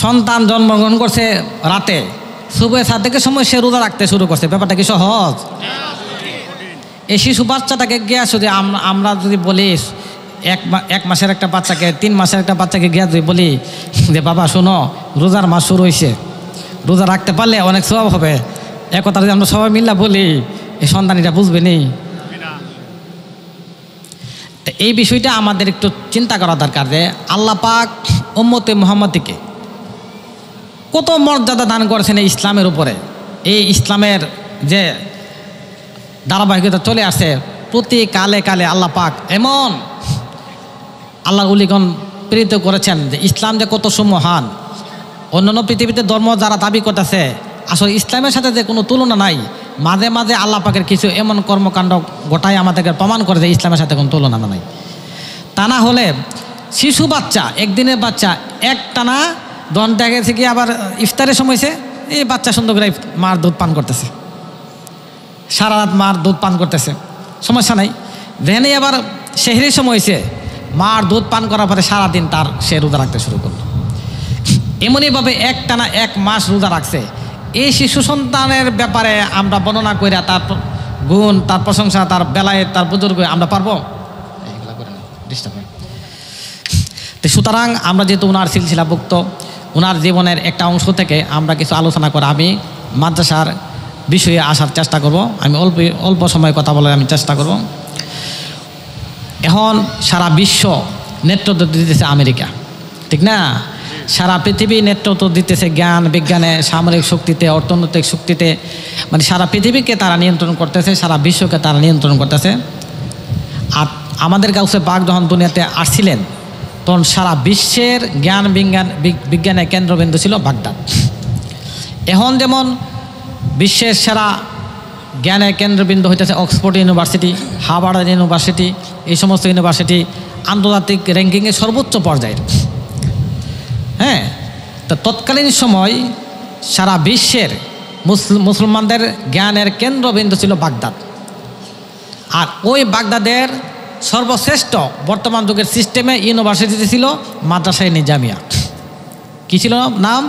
সন্তান জন্মগ্রহণ করছে রাতে, সুবহে সাদেকের সময় সে রোজা রাখতে শুরু করছে। ব্যাপারটা কি সহজ? এই শিশু বাচ্চাটাকে গিয়া যদি আমরা যদি বলি, এক মাসের একটা বাচ্চাকে, 3 মাসের একটা বাচ্চাকে গিয়া যদি বলি যে বাবা শোনো রোজার মাস শুরু হয়েছে, রোজা রাখতে পারলে অনেক সওয়াব হবে, একথা যদি আমরা সবাই মিল্লা বলি, এই সন্তান এটা বুঝবে নি। এই বিষয়টা আমাদের একটু চিন্তা করা দরকার যে আল্লাহ পাক উম্মতে মুহাম্মাদীকে কত মর্যাদা দান করেছেন এই ইসলামের উপরে। এই ইসলামের যে ধারাবাহিকতা চলে আসে, প্রতি কালে কালে আল্লাহ পাক এমন আল্লাহর উলিগণ প্রেরিত করেছেন যে ইসলাম যে কত সুমহান। অন্যান্য পৃথিবীতে ধর্ম যারা দাবি করতেছে, আসলে ইসলামের সাথে যে কোনো তুলনা নাই। মাঝে মাঝে আল্লাহ পাকের কিছু এমন কর্মকাণ্ড গোটাই আমাদেরকে প্রমাণ করে যে ইসলামের সাথে কোনো তুলনা নাই। তা না হলে শিশু বাচ্চা, একদিনের বাচ্চা একটানা দনটা গেছে কি আবার ইফতারের সময়ছে, এই বাচ্চা সুন্দর করে মার দুধ পান করতেছে, সারা রাত মার দুধ পান করতেছে, সমস্যা নাই। যেখানে আবার সেহরির সময় হয়েছে, মার দুধ পান করার পরে সারাদিন সে রোজা রাখতে শুরু করলো। এমনইভাবে একটানা 1 মাস রোজা রাখছে। এই শিশু সন্তানের ব্যাপারে আমরা বর্ণনা কইরা তার গুণ, তার প্রশংসা, তার বেলায়, তার বুজুর্গ আমরা পারবো? তো সুতরাং আমরা যেহেতু ওনার সিলসিলাভুক্ত, ওনার জীবনের একটা অংশ থেকে আমরা কিছু আলোচনা করে আমি মাদ্রাসার বিষয়ে আসার চেষ্টা করব। আমি অল্প সময় কথা বলার আমি চেষ্টা করব। এখন সারা বিশ্ব নেতৃত্ব দিতেছে আমেরিকা, ঠিক না? সারা পৃথিবী নেতৃত্ব দিতেছে জ্ঞান বিজ্ঞানে, সামরিক শক্তিতে, অর্থনৈতিক শক্তিতে, মানে সারা পৃথিবীকে তারা নিয়ন্ত্রণ করতেছে, সারা বিশ্বকে তারা নিয়ন্ত্রণ করতেছে। আর আমাদের গাউসে পাক যখন দুনিয়াতে আসছিলেন, তখন সারা বিশ্বের জ্ঞান বিজ্ঞানের কেন্দ্রবিন্দু ছিল বাগদাদ। এখন যেমন বিশ্বের সেরা জ্ঞানের কেন্দ্রবিন্দু হইতেছে অক্সফোর্ড ইউনিভার্সিটি, হার্ভার্ড ইউনিভার্সিটি, এই সমস্ত ইউনিভার্সিটি আন্তর্জাতিক র্যাঙ্কিংয়ে সর্বোচ্চ পর্যায়ের। হ্যাঁ, তো তৎকালীন সময় সারা বিশ্বের মুসলমানদের জ্ঞানের কেন্দ্রবিন্দু ছিল বাগদাদ। আর ওই বাগদাদের সর্বশ্রেষ্ঠ বর্তমান যুগের সিস্টেমে ইউনিভার্সিটি ছিল মাদ্রাসায়ে নিজামিয়া। কি ছিল নাম?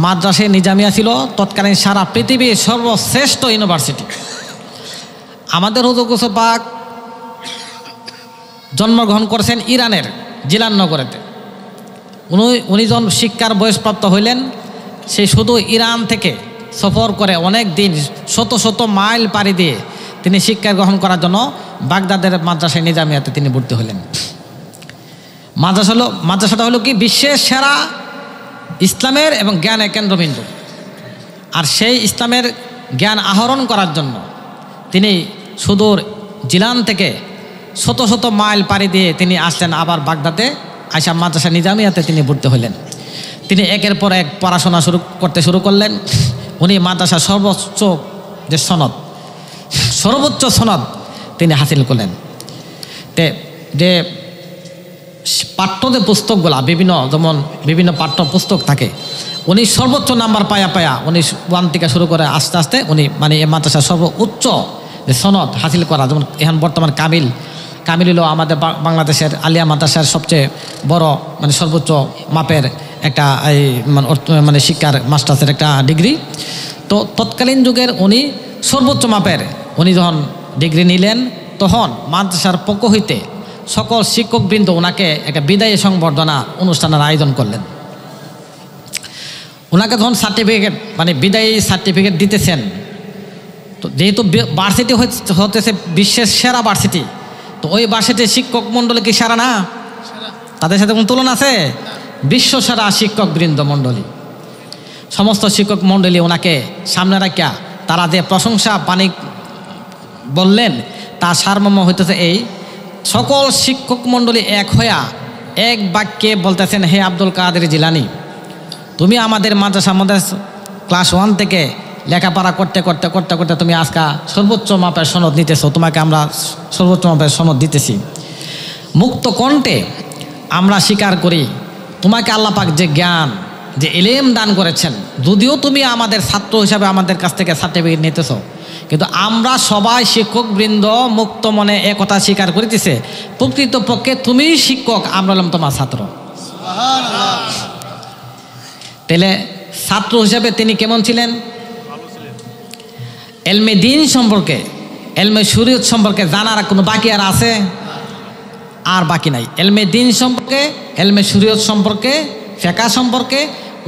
মাদ্রাসায়ে নিজামিয়া ছিল তৎকালীন সারা পৃথিবীর সর্বশ্রেষ্ঠ ইউনিভার্সিটি। আমাদের হুজুর গৌস পাক জন্মগ্রহণ করেছেন ইরানের জিলাননগরেতে। উনি যখন শিক্ষার বয়সপ্রাপ্ত হইলেন, সেই শুধু ইরান থেকে সফর করে অনেক দিন, শত শত মাইল পাড়ি দিয়ে তিনি শিক্ষা গ্রহণ করার জন্য বাগদাদের মাদ্রাসায়ে নিজামিয়াতে তিনি ভর্তি হলেন। মাদ্রাসাটা হলো কি বিশ্বের সেরা ইসলামের এবং জ্ঞানের কেন্দ্রবিন্দু। আর সেই ইসলামের জ্ঞান আহরণ করার জন্য তিনি সুদূর জিলান থেকে শত শত মাইল পাড়ি দিয়ে তিনি আসলেন আবার বাগদাদে, আয়সা মাদ্রাসা নিজামিয়াতে তিনি ভর্তি হলেন। তিনি একের পর এক পড়াশোনা করতে শুরু করলেন। উনি মাদ্রাসার সর্বোচ্চ সনদ তিনি হাসিল করলেন। যে পাঠ্য যে পুস্তকগুলা বিভিন্ন পাঠ্য পুস্তক থাকে, উনি সর্বোচ্চ নাম্বার পায়া উনি 1 থেকে শুরু করে আস্তে আস্তে উনি মানে এই মাদ্রাসার সর্বোচ্চ যে সনদ হাসিল করা, যেমন এখন বর্তমান কামিল হলো আমাদের বাংলাদেশের আলিয়া মাদ্রাসার সবচেয়ে বড় মানে সর্বোচ্চ মাপের একটা মানে শিক্ষার মাস্টার্সের একটা ডিগ্রি। তো তৎকালীন যুগের উনি সর্বোচ্চ মাপের উনি যখন ডিগ্রি নিলেন, তখন মাদ্রাসার পক্ষ হইতে সকল শিক্ষকবৃন্দ ওনাকে একটা বিদায়ী সংবর্ধনা অনুষ্ঠানের আয়োজন করলেন। ওনাকে যখন সার্টিফিকেট মানে বিদায়ী সার্টিফিকেট দিতেছেন, তো যেহেতু ভার্সিটি হতেছে বিশ্বের সেরা ভার্সিটি, তো ওই ভার্সিটির শিক্ষক মণ্ডলী কি সেরা না? তাদের সাথে কোনো তুলনা আছে? বিশ্ব সেরা শিক্ষকবৃন্দ মণ্ডলী, সমস্ত শিক্ষক মণ্ডলী ওনাকে সামনে রাখিয়া তারা যে প্রশংসা বাণী বললেন, তার সারমর্ম হইতেছে এই: সকল শিক্ষক মণ্ডলী এক হইয়া এক বাক্যে বলতেছেন, হে আব্দুল কাদের জিলানী, তুমি আমাদের মাদ্রাসার মধ্যে ক্লাস 1 থেকে লেখাপড়া করতে করতে করতে করতে তুমি আজকে সর্বোচ্চ মাপের সনদ নিতেছো, তোমাকে আমরা সর্বোচ্চ মাপের সনদ দিতেছি। মুক্ত কণ্ঠে আমরা স্বীকার করি তোমাকে আল্লাহ পাক যে জ্ঞান, যে ইলম দান করেছেন, যদিও তুমি আমাদের ছাত্র হিসাবে আমাদের কাছ থেকে সার্টিফিকেট নিতেছো, কিন্তু আমরা সবাই শিক্ষকবৃন্দ মুক্ত মনে একথা স্বীকার করিতেছে, প্রকৃতপক্ষে তুমিই শিক্ষক, আমরা হলাম তোমার ছাত্র। তাহলে ছাত্র হিসেবে তিনি কেমন ছিলেন? এলমে দিন সম্পর্কে, এলমে শরীয়ত সম্পর্কে জানার কোনো বাকি আর আছে? আর বাকি নাই। এলমে দিন সম্পর্কে, এলমে শরীয়ত সম্পর্কে, ফিকহ সম্পর্কে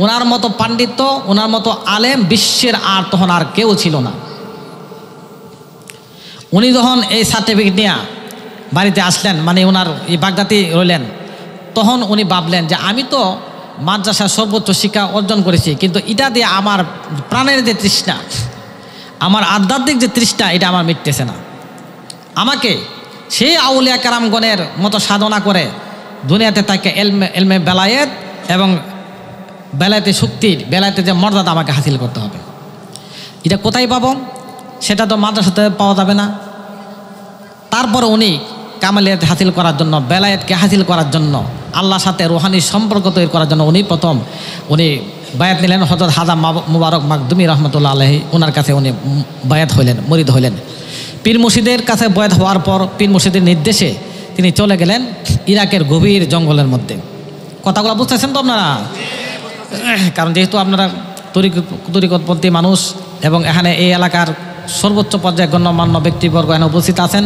ওনার মতো পাণ্ডিত্য, ওনার মতো আলেম বিশ্বের আর তখন আর কেউ ছিল না। উনি যখন এই সার্টিফিকেট নিয়ে বাড়িতে আসলেন, মানে ওনার এই বাগদাতি রইলেন, তখন উনি ভাবলেন যে আমি তো মাদ্রাসার সর্বোচ্চ শিক্ষা অর্জন করেছি, কিন্তু এটা দিয়ে আমার প্রাণের যে তৃষ্ণা, আমার আধ্যাত্মিক যে তৃষ্ণা, এটা আমার মিটতেছে না। আমাকে সেই আউলিয়া কেরামগণের মতো সাধনা করে দুনিয়াতে তাকে এলমে বেলায়েত এবং বেলায়েতে শক্তির, বেলায়েতে যে মর্যাদা আমাকে হাসিল করতে হবে। এটা কোথায় পাবো? সেটা তো মাদ্রাসাতে পাওয়া যাবে না। তারপরে উনি কামালিয়াত হাসিল করার জন্য, বেলায়েতকে হাসিল করার জন্য, আল্লাহর সাথে রুহানি সম্পর্ক তৈরি করার জন্য উনি বায়াত নিলেন হযরত হাজা মুবারক মাকদুমি রহমতুল্লাহ আলাইহি। ওনার কাছে উনি বায়াত হইলেন, মুরিদ হইলেন। পীর মুর্শিদের কাছে বায়াত হওয়ার পর পীর মুর্শিদের নির্দেশে তিনি চলে গেলেন ইরাকের গভীর জঙ্গলের মধ্যে। কথাগুলো বুঝতেছেন তো আপনারা? কারণ যেহেতু আপনারা তরিকতপন্থী মানুষ এবং এখানে এই এলাকার সর্বোচ্চ পর্যায়ে গণ্যমান্য ব্যক্তিবর্গ এখানে উপস্থিত আছেন,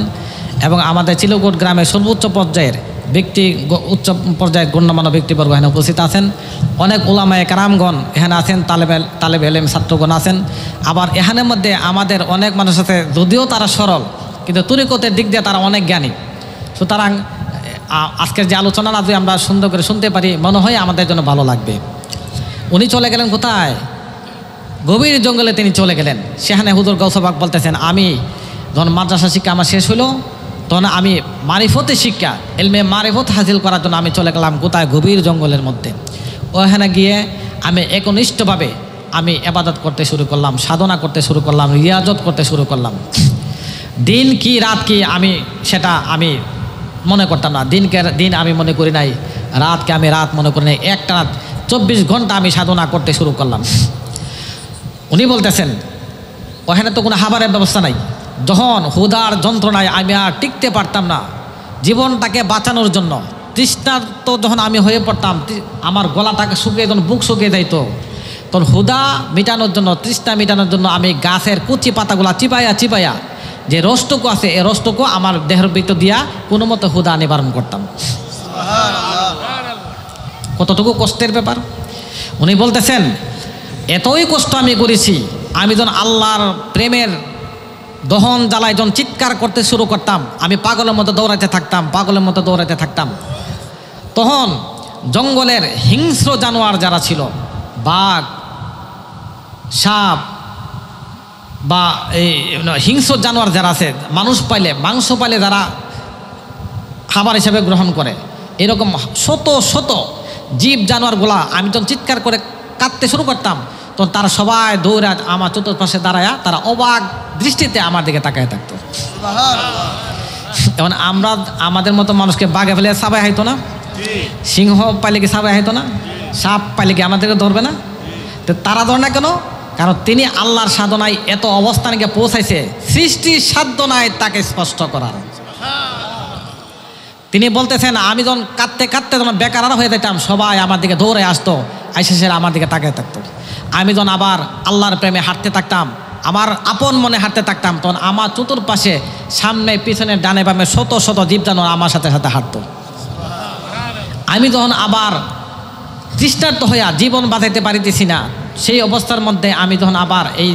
এবং আমাদের চিলকোট গ্রামের সর্বোচ্চ পর্যায়ের উচ্চ পর্যায়ের গণ্যমান্য ব্যক্তিবর্গ এখানে উপস্থিত আছেন। অনেক উলামায়ে কেরামগণ এখানে আছেন, তালেব এলেম ছাত্রগণ আছেন। আবার এখানের মধ্যে আমাদের অনেক মানুষ আছে, যদিও তারা সরল, কিন্তু তরিকতের দিক দিয়ে তারা অনেক জ্ঞানী। সুতরাং আজকের যে আলোচনা যদি আমরা সুন্দর করে শুনতে পারি, মনে হয় আমাদের জন্য ভালো লাগবে। উনি চলে গেলেন কোথায়? গভীর জঙ্গলে তিনি চলে গেলেন। সেখানে হুজুর গাউসে পাক বলতেছেন, আমি যখন মাদ্রাসা শিক্ষা আমার শেষ হলো, তখন আমি মারিফতের শিক্ষা, এলমে মারিফত হাসিল করার জন্য আমি চলে গেলাম কোথায়? গভীর জঙ্গলের মধ্যে। ওখানে গিয়ে আমি একনিষ্ঠভাবে আমি ইবাদত করতে শুরু করলাম, সাধনা করতে শুরু করলাম, রিয়াজত করতে শুরু করলাম। দিন কি রাত কি সেটা আমি মনে করতাম না। দিন আমি মনে করি নাই, রাতকে আমি রাত মনে করি নাই। একটা রাত 24 ঘন্টা আমি সাধনা করতে শুরু করলাম। উনি বলতেছেন ওখানে তো কোনো খাবারের ব্যবস্থা নাই। যখন হুদার যন্ত্রণায় আমি আর টিকতে পারতাম না, জীবনটাকে বাঁচানোর জন্য তৃষ্ণার্ত যখন আমি হয়ে পড়তাম, আমার গলাটাকে শুকিয়ে যখন বুক শুকিয়ে যাইতো, তখন হুদা মিটানোর জন্য, তৃষ্ণা মিটানোর জন্য আমি গাছের কুচি পাতাগুলা চিপাইয়া যে রসটুকু আছে, এই রসটুকু আমার দেহের ভিতর দিয়া কোনো মতো হুদা নিবারণ করতাম। কতটুকু কষ্টের ব্যাপার! উনি বলতেছেন এতই কষ্ট আমি করেছি, আমি যখন আল্লাহর প্রেমের দহন জ্বালায় যখন চিৎকার করতে শুরু করতাম, আমি পাগলের মতো দৌড়াইতে থাকতাম। তখন জঙ্গলের হিংস্র জানোয়ার যারা ছিল, বাঘ, সাপ বা এই হিংস্র জানোয়ার যারা আছে, মাংস পাইলে যারা খাবার হিসেবে গ্রহণ করে, এরকম শত শত জীব জানোয়ারগুলা আমি যখন চিৎকার করে কাঁদতে শুরু করতাম, তখন তারা সবাই দৌড়া আমার চতুর্পাশে দাঁড়ায়া তারা অবাক দৃষ্টিতে আমার দিকে তাকায় থাকতো। এখন আমাদের মতো মানুষকে বাঘে ফেলে সাবাই হাইতো না, সিংহ পাইলে কি সাবাই হাইতো না, সাপ পাইলে কি আমাদেরকে ধরবে না? তো তারা ধরে না কেন? কারণ তিনি আল্লাহর সাধনায় এত অবস্থানে গিয়ে পৌঁছাইছে, সৃষ্টির সাধ্য নাই তাকে স্পষ্ট করার। তিনি বলতেছেন আমি যখন কাঁদতে যখন বেকার হয়ে যেতাম, সবাই আমার দিকে দৌড়ে আসতো, আইসা আমার দিকে তাকায় থাকতো। আমি যখন আবার আল্লাহর প্রেমে হাঁটতে থাকতাম, আমার আপন মনে হাঁটতে থাকতাম, তখন আমার চতুর্পাশে সামনে পিছনে ডানে বামে শত শত জীব জানোয়ার আমার সাথে হাঁটতো। আমি যখন আবার তৃষ্ণার্ত হইয়া জীবন বাঁচাইতে পারিতেছি না, সেই অবস্থার মধ্যে আমি যখন আবার এই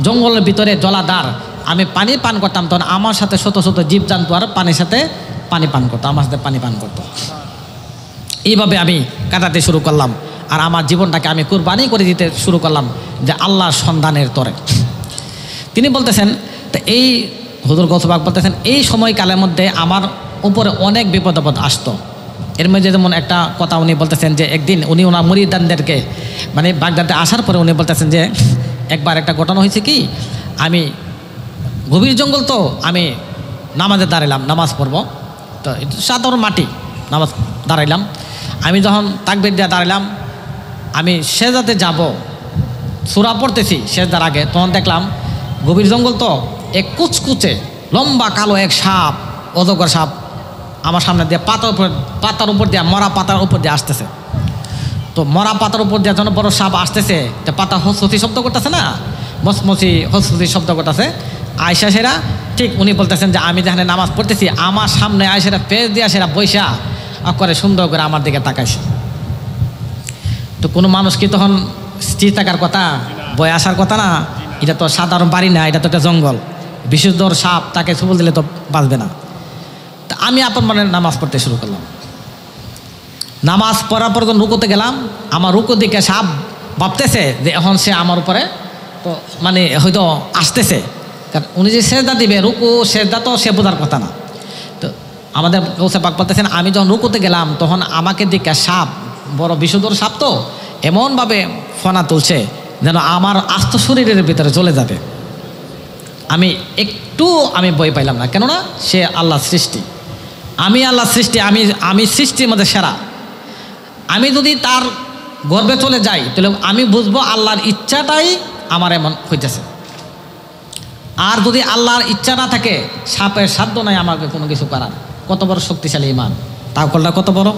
জঙ্গলের ভিতরে জলাধার আমি পানি পান করতাম, তখন আমার সাথে শত শত জীব জানোয়ার পানির সাথে পানি পান করতো, আমার সাথে পানি পান করতো। এইভাবে আমি কাটাতে শুরু করলাম, আর আমার জীবনটাকে আমি কুরবানি করে দিতে শুরু করলাম যে আল্লাহর সন্ধানের তরে। তিনি বলতেছেন, তো এই হুজুর গাউসে পাক বলতেছেন এই সময়কালের মধ্যে আমার উপরে অনেক বিপদ আপদ আসতো। এর মধ্যে যেমন একটা কথা উনি বলতেছেন যে একদিন উনি ওনার মুরিদানদেরকে মানে বাগদাদে আসার পরে উনি বলতেছেন যে একবার একটা ঘটনা হয়েছে কি, আমি গভীর জঙ্গল তো আমি নামাজে দাঁড়াইলাম, নামাজ পড়ব, তো সাধারণ মাটি নামাজ দাঁড়াইলাম। আমি যখন তাকবীর দিয়ে দাঁড়াইলাম, আমি সেজদাতে যাব, সূরা পড়তেছি সেজদার আগে, তখন দেখলাম গভীর জঙ্গল তো এক কুচকুচে লম্বা কালো এক সাপ, অজগর সাপ আমার সামনে দিয়ে পাতার উপর দিয়ে, মরা পাতার উপর দিয়ে আসতেছে। তো মরা পাতার উপর যে যেন বড় সাপ আসতেছে, পাতা হসহসি শব্দ করতেছে না, মসমসি হসহসি শব্দ করতেছে। আয়সা সেরা ঠিক উনি বলতেছেন যে আমি যেখানে নামাজ পড়তেছি আমার সামনে আয়সারা পেজ দিয়া সেরা বৈশা করে সুন্দর করে আমার দিকে তাকাইছে। তো কোনো মানুষ কি তখন স্থির থাকার কথা, বয়ে আসার কথা না? এটা তো সাধারণ বাড়ি না, এটা তো একটা জঙ্গল, বিষধর সাপ, তাকে ছুবল দিলে তো বাঁচবে না। তা আমি আপন মনে নামাজ পড়তে শুরু করলাম। নামাজ পড়ার পর যখন রুকুতে গেলাম, আমার রুকু দিকে সাপ ভাবতেছে যে এখন সে আমার উপরে তো মানে হয়তো আসতেছে, কারণ উনি যে সেজদা দিবে, রুকু সেজদা তো সে বোঝার কথা না। তো আমাদের গৌসে পাক বলতেছেন আমি যখন রুকুতে গেলাম তখন আমাকে দিকে সাপ, বড় বিষধর সাপ, তো এমনভাবে ফনা তুলছে যেন আমার আস্ত শরীরের ভিতরে চলে যাবে। আমি ভয় পাইলাম না, কেননা সে আল্লাহর সৃষ্টি, আমি আল্লাহর সৃষ্টি, আমি সৃষ্টির মধ্যে সেরা। আমি যদি তার গর্বে চলে যাই তাহলে আমি বুঝবো আল্লাহর ইচ্ছাটাই আমার এমন হইতেছে। আর যদি আল্লাহর ইচ্ছা না থাকে, সাপের সাধ্য নাই আমাকে কোনো কিছু করার। কত বড় শক্তিশালী ইমান, তাওয়াক্কুলটা কত বড়!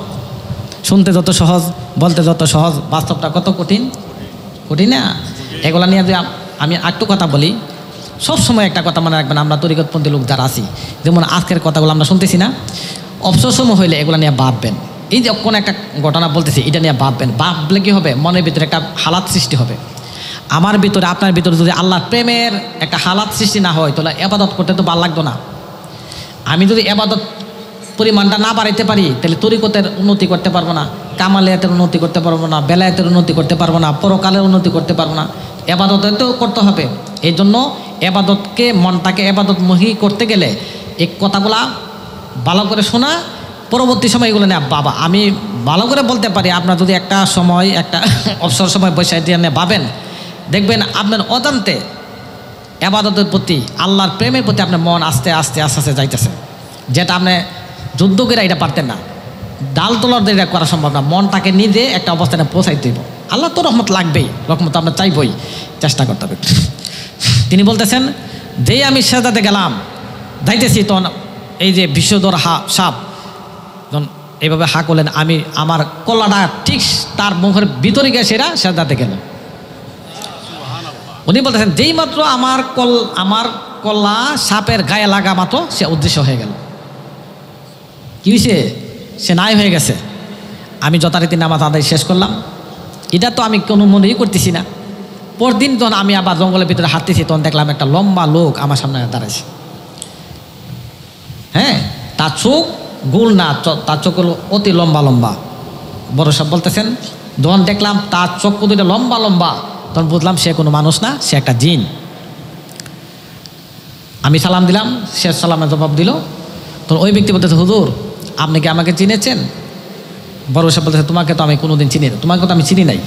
শুনতে যত সহজ, বলতে যত সহজ, বাস্তবটা কত কঠিন, কঠিন না? এগুলা নিয়ে যদি আমি একটু কথা বলি, সবসময় একটা কথা মনে রাখবেন, আমরা তরিকতপন্থী লোক যারা আছি, যেমন আজকের কথাগুলো আমরা শুনতেছি না, অবসরসময় হইলে এগুলো নিয়ে ভাববেন। এই যে কোনো একটা ঘটনা বলতেছি, এটা নিয়ে ভাববেন। ভাবলে কি হবে? মনের ভিতরে একটা হালাত সৃষ্টি হবে। আমার ভিতরে, আপনার ভিতরে যদি আল্লাহর প্রেমের একটা হালাত সৃষ্টি না হয় তাহলে এবাদত করতে তো ভালো লাগতো না। আমি যদি এবাদত পরিমাণটা না বাড়াইতে পারি তাহলে তরিকতের উন্নতি করতে পারবো না, কামালিয়াতের উন্নতি করতে পারবো না, বেলায়েতের উন্নতি করতে পারবো না, পরকালের উন্নতি করতে পারবো না। এবাদতে তো করতে হবে। এই জন্য এবাদতকে, মনটাকে এবাদতমুখী করতে গেলে এই কথাগুলা ভালো করে শোনা, পরবর্তী সময় এগুলো নেই। বাবা আমি ভালো করে বলতে পারি, আপনার যদি একটা সময়, একটা অবসর সময় বসে দিয়ে ভাবেন, দেখবেন আপনার অজান্তে এবাদতের প্রতি, আল্লাহর প্রেমের প্রতি আপনার মন আস্তে আস্তে আস্তে আস্তে যাইতেছে, যেটা আপনি যুদ্ধ করে এটা পারতেন না, ডাল তোলার দিয়ে এটা করা সম্ভব না। মনটাকে নিজে একটা অবস্থানে পৌঁছাইতে হইব। আল্লাহ তো রহমত লাগবেই, রহমত আমরা চাইবই, চেষ্টা করতে হবে। তিনি বলতেছেন যেই আমি সেজদাতে গেলাম, যাইতেছি, তখন এই যে বিষধর সাপ যখন এইভাবে হা করলেন, আমি আমার কল্লাটা ঠিক তার মুখের ভিতরে গিয়ে সেরা সেজদাতে গেল। উনি বলতেছেন যেই মাত্র আমার কল্লা সাপের গায়ে লাগা মাত্র সে উদ্দেশ্য হয়ে গেল। কি হয়েছে? সে নাই হয়ে গেছে। আমি যথারীতি নামাজ আদায় শেষ করলাম। এটা তো আমি কোনো মনেই করতেছি না। পরদিন যখন আমি আবার জঙ্গলের ভিতরে হাঁটতেছি, তখন দেখলাম একটা লম্বা লোক আমার সামনে দাঁড়াইছে। হ্যাঁ, তার চোখ গোল না, তার চোখ হলো অতি লম্বা লম্বা। বড় সাহেব বলতেছেন যখন দেখলাম তার চক্ষু দুটো লম্বা লম্বা, তখন বুঝলাম সে কোনো মানুষ না, সে একটা জিন। আমি সালাম দিলাম, সে সালামের জবাব দিল। তখন ওই ব্যক্তি বলতেছে হুজুর আপনি কি আমাকে চিনেছেন? বড় সাহেব বলতেছে তোমাকে তো আমি কোনোদিন চিনি না, তোমাকে তো আমি চিনি নাই।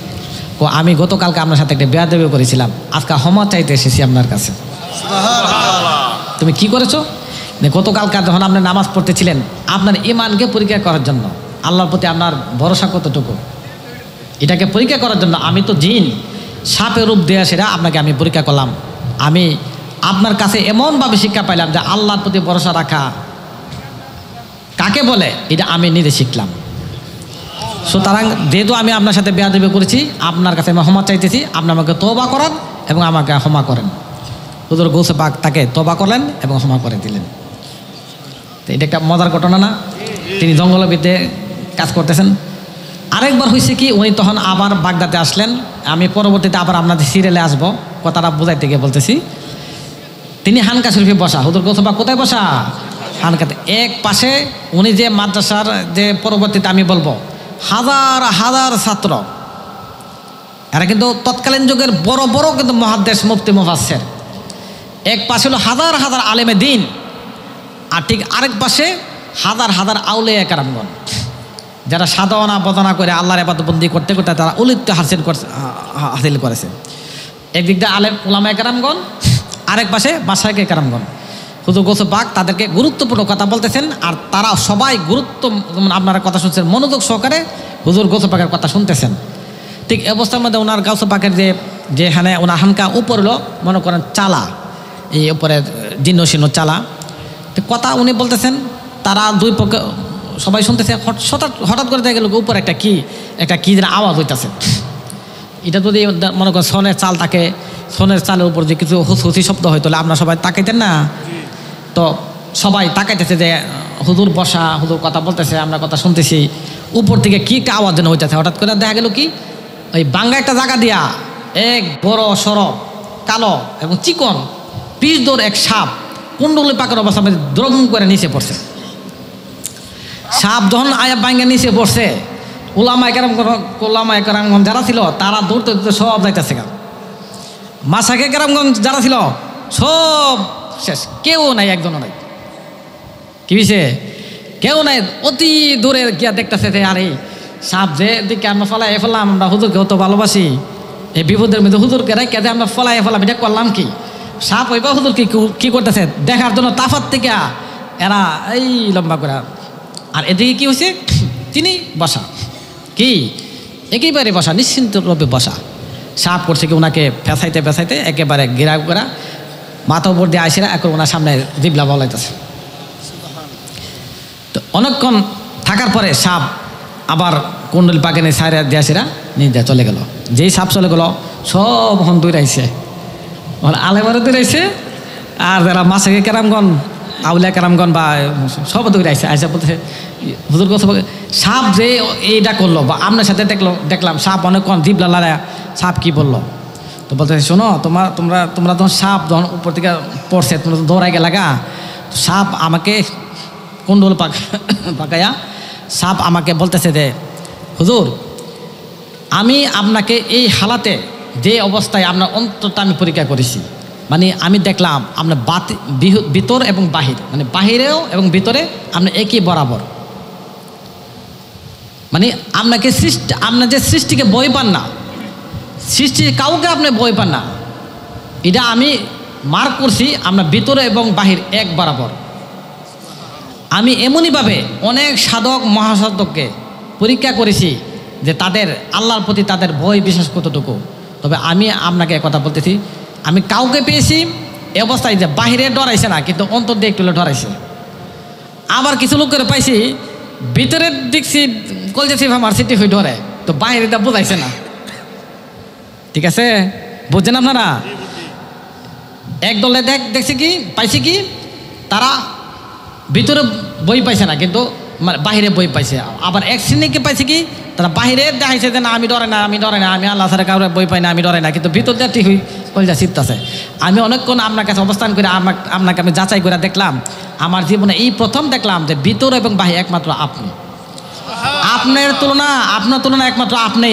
আমি গতকালকে আপনার সাথে একটা বেয়াদবি করেছিলাম, আজকে ক্ষমা চাইতে এসেছি আপনার কাছে। তুমি কি করেছো? গতকালকে যখন আপনি নামাজ পড়তেছিলেন, আপনার ইমানকে পরীক্ষা করার জন্য, আল্লাহর প্রতি আপনার ভরসা কতটুকু, এটাকে পরীক্ষা করার জন্য আমি তো জিন, সাপের রূপ দেয়া সেটা আপনাকে আমি পরীক্ষা করলাম। আমি আপনার কাছে এমনভাবে শিক্ষা পাইলাম যে আল্লাহর প্রতি ভরসা রাখা কাকে বলে, এটা আমি নিজে শিখলাম। সুতরাং যেহেতু আমি আপনার সাথে বেয়াদবি করেছি, আপনার কাছে আমি ক্ষমা চাইতেছি, আপনি আমাকে তওবা করান এবং আমাকে ক্ষমা করেন। হুজুর গৌসে পাক তাকে তওবা করলেন এবং ক্ষমা করে দিলেন। তো এটা একটা মজার ঘটনা না? তিনি জঙ্গলের ভিতরে কাজ করতেছেন। আরেকবার হয়েছে কি, উনি তখন আবার বাগদাতে আসলেন। আমি পরবর্তীতে আবার আপনাদের সিরিয়ালে আসবো, কথাটা বোঝাইতে গিয়ে বলতেছি। তিনি হানকা শরীফে বসা, হুজুর গৌসে পাক কোথায় বসা? হানকাতে। এক পাশে উনি যে মাদ্রাসার, যে পরবর্তীতে আমি বলবো হাজার হাজার ছাত্র, এরা কিন্তু তৎকালীন যুগের বড় বড় কিন্তু মুহাদ্দিস, মুফতি, মুফাসসির। এক পাশে হলো হাজার হাজার আলেমে দিন, আর ঠিক আরেক পাশে হাজার হাজার আউলিয়া কেরামগণ, যারা সাধনা বদনা করে আল্লাহর ইবাদতবন্দি করতে করতে তারা উলিত্য হাসিল করেছে। একদিক দিয়ে আলেম উলামায়ে কেরামগণ, আরেক পাশে মাশায়েখে কেরামগণ। হুজুর গৌসে পাক তাদেরকে গুরুত্বপূর্ণ কথা বলতেছেন, আর তারা সবাই আপনারা কথা শুনছেন মনোযোগ সহকারে, হুজুর গৌসে পাকের কথা শুনতেছেন। ঠিক অবস্থার মধ্যে ওনার গৌসে পাকের যেখানে ওনার হানকা উপর হলো মনে করেন চালা, এই উপরে জীর্ণ শীর্ণ চালা, কথা উনি বলতেছেন। তারা দুই পক্ষে সবাই শুনতেছে, হঠাৎ করে দেখা গেল উপর একটা কি যেন আওয়াজ হইতেছে। এটা যদি মনে করেন সোনের চাল থাকে, সোনের চালের উপর যে কিছু হুসি শব্দ হয়, তাহলে আপনারা সবাই তাকাইতেন না? তো সবাই তাকাইতেছে যে হুজুর বসা, হুজুর কথা বলতেছে, আমরা কথা শুনতেছি, উপর থেকে কি একটা আওয়াজ যেন হইতেছে। হঠাৎ করে দেখা গেল কি ওই বাঙ্গা একটা জায়গা দিয়া এক বড় সরব কালো এবং চিকন পিচ দৌড় এক সাপ কুণ্ডলি পাকের অবস্থা দ্রম করে নিচে পড়ছে। সাপ যখন আয়া বাঙ্গা নিচে পড়ছে, ওলামা কেরামগঞ্জ যারা ছিল তারা দৌড়তে দৌড়তে সব যাইতেছে। মাসাকে কেরামগঞ্জ যারা ছিল সব শেষ, কেউ নাই, একজনও নাই। কি হয়েছে? কেউ নাই। অতি দূরে গিয়া দেখতেছে যে আরে সাপ যে দিকে আমরা ফলাই ফেললাম, আমরা হুজুরকে অত ভালোবাসি, এই বিপদের মধ্যে হুজুরকে রেখে যে আমরা ফলাই ফেলাম, এটা করলাম কি? সাপ হইবা হুজুর কি করতেছে দেখার জন্য তাফাত থেকে এরা এই লম্বা করে। আর এদিকে কি হয়েছে? তিনি বসা, কি একেবারে বসা, নিশ্চিন্ত রূপে বসা। সাপ করছে কি ওনাকে ফেসাইতে একেবারে গিরা করা মাথা উপর দিয়ে আইসিরা এখন ওনার সামনে জিবলা বলাইতেছে। তো অনেকক্ষণ থাকার পরে সাপ আবার কুণ্ডল পাকেনে সাইরা দিয়ে আসিরা নিজে চলে গেল। যেই সাপ চলে গেল সব হন দৌড়াইছে, আলেমারে দৌড়াইছে, আর যারা মাসাকে কেরামগঞ্জ আউলিয়া কেরামগঞ্জ বা সব দৌড়াইছে। আইসা বলতেছে হুজুর কথা সাপ যে এইটা করলো বা আপনার সাথে দেখলাম সাপ অনেকক্ষণ জিবলা লড়ায়, সাপ কি বললো? তো বলতেছে শোনো, তোমরা তখন সাপ যখন উপর থেকে পড়ছে তোমরা তো দৌড়াই গেলা গা। সাপ আমাকে কুণ্ডল পাকাইয়া সাপ আমাকে বলতেছে যে হুজুর, আমি আপনাকে এই হালাতে যে অবস্থায় আপনার অন্তরটা আমি পরীক্ষা করেছি, মানে আমি দেখলাম আপনার ভিতর এবং বাহির, মানে বাহিরেও এবং ভিতরে আপনি একই বরাবর, মানে আপনাকে আপনার যে সৃষ্টিকে বই পান না, সৃষ্টি কাউকে আপনি বই পান না, এটা আমি মার্ক করছি আপনার ভিতরে এবং বাহির এক বরাবর। আমি এমনইভাবে অনেক সাধক মহাসাধককে পরীক্ষা করেছি যে তাদের আল্লাহর প্রতি তাদের ভয় বিশ্বাস কতটুকু। তবে আমি আপনাকে কথা বলতেছি, আমি কাউকে পেয়েছি এ অবস্থায় যে বাহিরে ডরাইছে না, কিন্তু অন্তর দিয়ে একটু ডরাইছে। আবার কিছু লোকের পাইছি ভিতরের দেখছি কলজেছি আমার সিটি হয়ে ডরে, তো বাহিরে তা বোঝাইছে না। ঠিক আছে, বুঝছেন আপনারা? একদলে দেখছি কি পাইছে কি তারা ভিতরে বই পাইছে না, কিন্তু বাহিরে বই পাইছে। আবার এক শ্রেণীকে পাইছে কি তারা বাহিরে দেখাইছে যে না আমি ডরে না, আমি আল্লাহ ছাড়া কাউরে বই পাই না, আমি ডরে না, কিন্তু ভিতর দিয়ে ঠিক হই কলজা চিত্তাছে। আমি অনেকক্ষণ আপনার কাছে অবস্থান করে আপনাকে আমি যাচাই করে দেখলাম, আমার জীবনে এই প্রথম দেখলাম যে ভিতর এবং বাহির একমাত্র আপনি। আপনার তুলনা একমাত্র আপনি,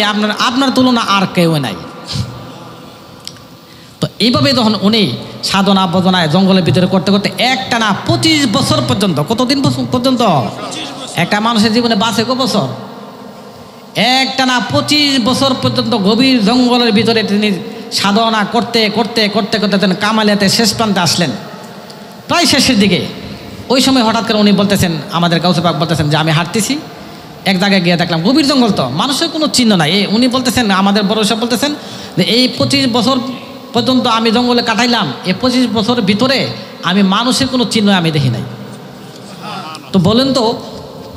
আপনার তুলনা আর কেউ নাই। তো এইভাবে যখন উনি সাধনা বদনায় জঙ্গলের ভিতরে করতে করতে একটানা 25 বছর পর্যন্ত, কতদিন পর্যন্ত একটা মানুষের জীবনে বাঁচে কত বছর? একটানা 25 বছর পর্যন্ত গভীর জঙ্গলের ভিতরে তিনি সাধনা করতে করতে করতে করতে তিনি কামালিয়াতে শেষ প্রান্তে আসলেন, প্রায় শেষের দিকে। ওই সময় হঠাৎ করে উনি বলতেছেন, আমাদের গাউসে পাক বলতেছেন যে আমি হাঁটতেছি, এক জায়গায় গিয়ে দেখলাম গভীর জঙ্গল, তো মানুষের কোনো চিহ্ন নাই। উনি বলতেছেন, আমাদের বড় সাহেব বলতেছেন যে এই 25 বছর পর্যন্ত আমি জঙ্গলে কাটাইলাম, এই 25 বছরের ভিতরে আমি মানুষের কোনো চিহ্ন আমি দেখি নাই। তো বলেন তো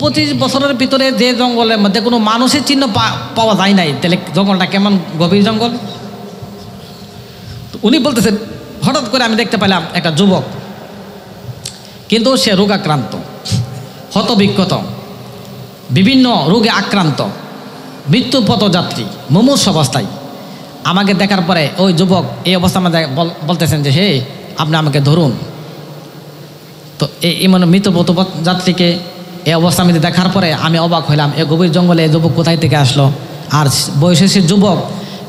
25 বছরের ভিতরে যে জঙ্গলের মধ্যে কোনো মানুষের চিহ্ন পাওয়া যায় নাই, তাহলে জঙ্গলটা কেমন গভীর জঙ্গল? উনি বলতেছেন হঠাৎ করে আমি দেখতে পেলাম একটা যুবক, কিন্তু সে রোগাক্রান্ত, হতবিক্ষত, বিভিন্ন রোগে আক্রান্ত, মৃত্যু পথযাত্রী, মুমূর্ষ অবস্থায়। আমাকে দেখার পরে ওই যুবক এই অবস্থা আমাদের বলতেছেন যে হে আপনি আমাকে ধরুন। তো এই মানে মৃত্যু পথযাত্রীকে এই অবস্থা আমি দেখার পরে আমি অবাক হইলাম, এ গভীর জঙ্গলে এই যুবক কোথায় থেকে আসলো? আর বয়সের সে যুবক,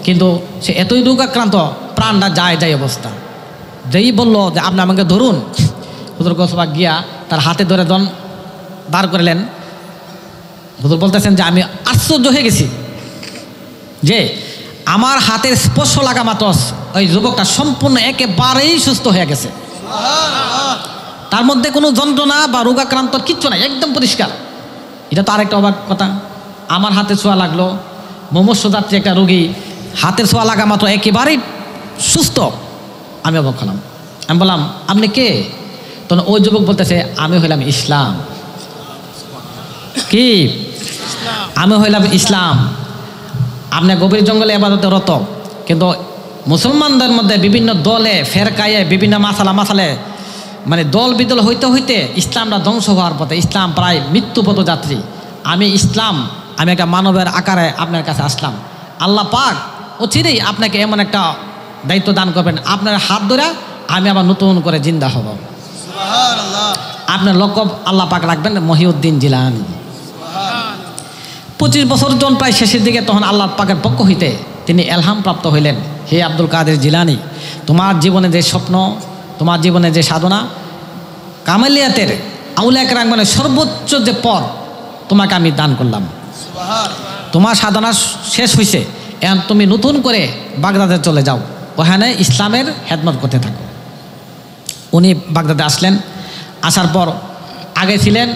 কিন্তু সে এতই রোগাক্রান্ত, প্রাণটা যায় অবস্থা। যেই বললো যে আপনি আমাকে ধরুন, হুজুর গোসবাক গিয়া তার হাতে ধরে দাঁড় করলেন। হুজুর বলতেছেন যে আমি আশ্চর্য হয়ে গেছি যে আমার হাতের স্পর্শ লাগা মাত্র ওই যুবকটা সম্পূর্ণ একেবারেই সুস্থ হয়ে গেছে। তার মধ্যে কোনো যন্ত্রণা বা রোগাক্রান্ত কিচ্ছু নাই, একদম পরিষ্কার। এটা তো আরেকটা অবাক কথা, আমার হাতে ছোঁয়া লাগলো, মুমূর্ষ যাত্রী একটা রোগী হাতের ছোঁয়া লাগা মাত্র একেবারেই সুস্থ। আমি অবাক হলাম। আমি বললাম আপনি কে? তখন ওই যুবক বলতেছে আমি হইলাম ইসলাম। কি? আমি হইলাম ইসলাম। আপনি গভীর জঙ্গলে ইবাদতে রত, কিন্তু মুসলমানদের মধ্যে বিভিন্ন দলে ফেরকায়ে বিভিন্ন মাসালে মানে দল বিদল হইতে হইতে ইসলামটা ধ্বংস হওয়ার পথে, ইসলাম প্রায় মৃত্যুপথ যাত্রী। আমি একটা মানবের আকারে আপনার কাছে আসলাম। আল্লাহ পাক অচিরেই আপনাকে এমন একটা দায়িত্ব দান করবেন, আপনার হাত ধরে আমি আবার নতুন করে জিন্দা হব। আপনার লক্ষ্য আল্লাহ পাক রাখবেন মহিউদ্দিন জিলানী। 25 বছর জন প্রায় শেষের দিকে, তখন আল্লাহ পাকের পক্ষ হইতে তিনি এলহাম প্রাপ্ত হইলেন, হে আব্দুল কাদের জিলানী, তোমার জীবনে যে স্বপ্ন, তোমার জীবনে যে সাধনা, কামালিয়াতের আউলিয়া কেরাম মানে সর্বোচ্চ যে পদ তোমাকে আমি দান করলাম। তোমার সাধনা শেষ হয়েছে, এখন তুমি নতুন করে বাগদাদে চলে যাও, ওখানে ইসলামের খেদমত করতে থাকো। উনি বাগদাদে আসলেন। আসার পর আগে ছিলেন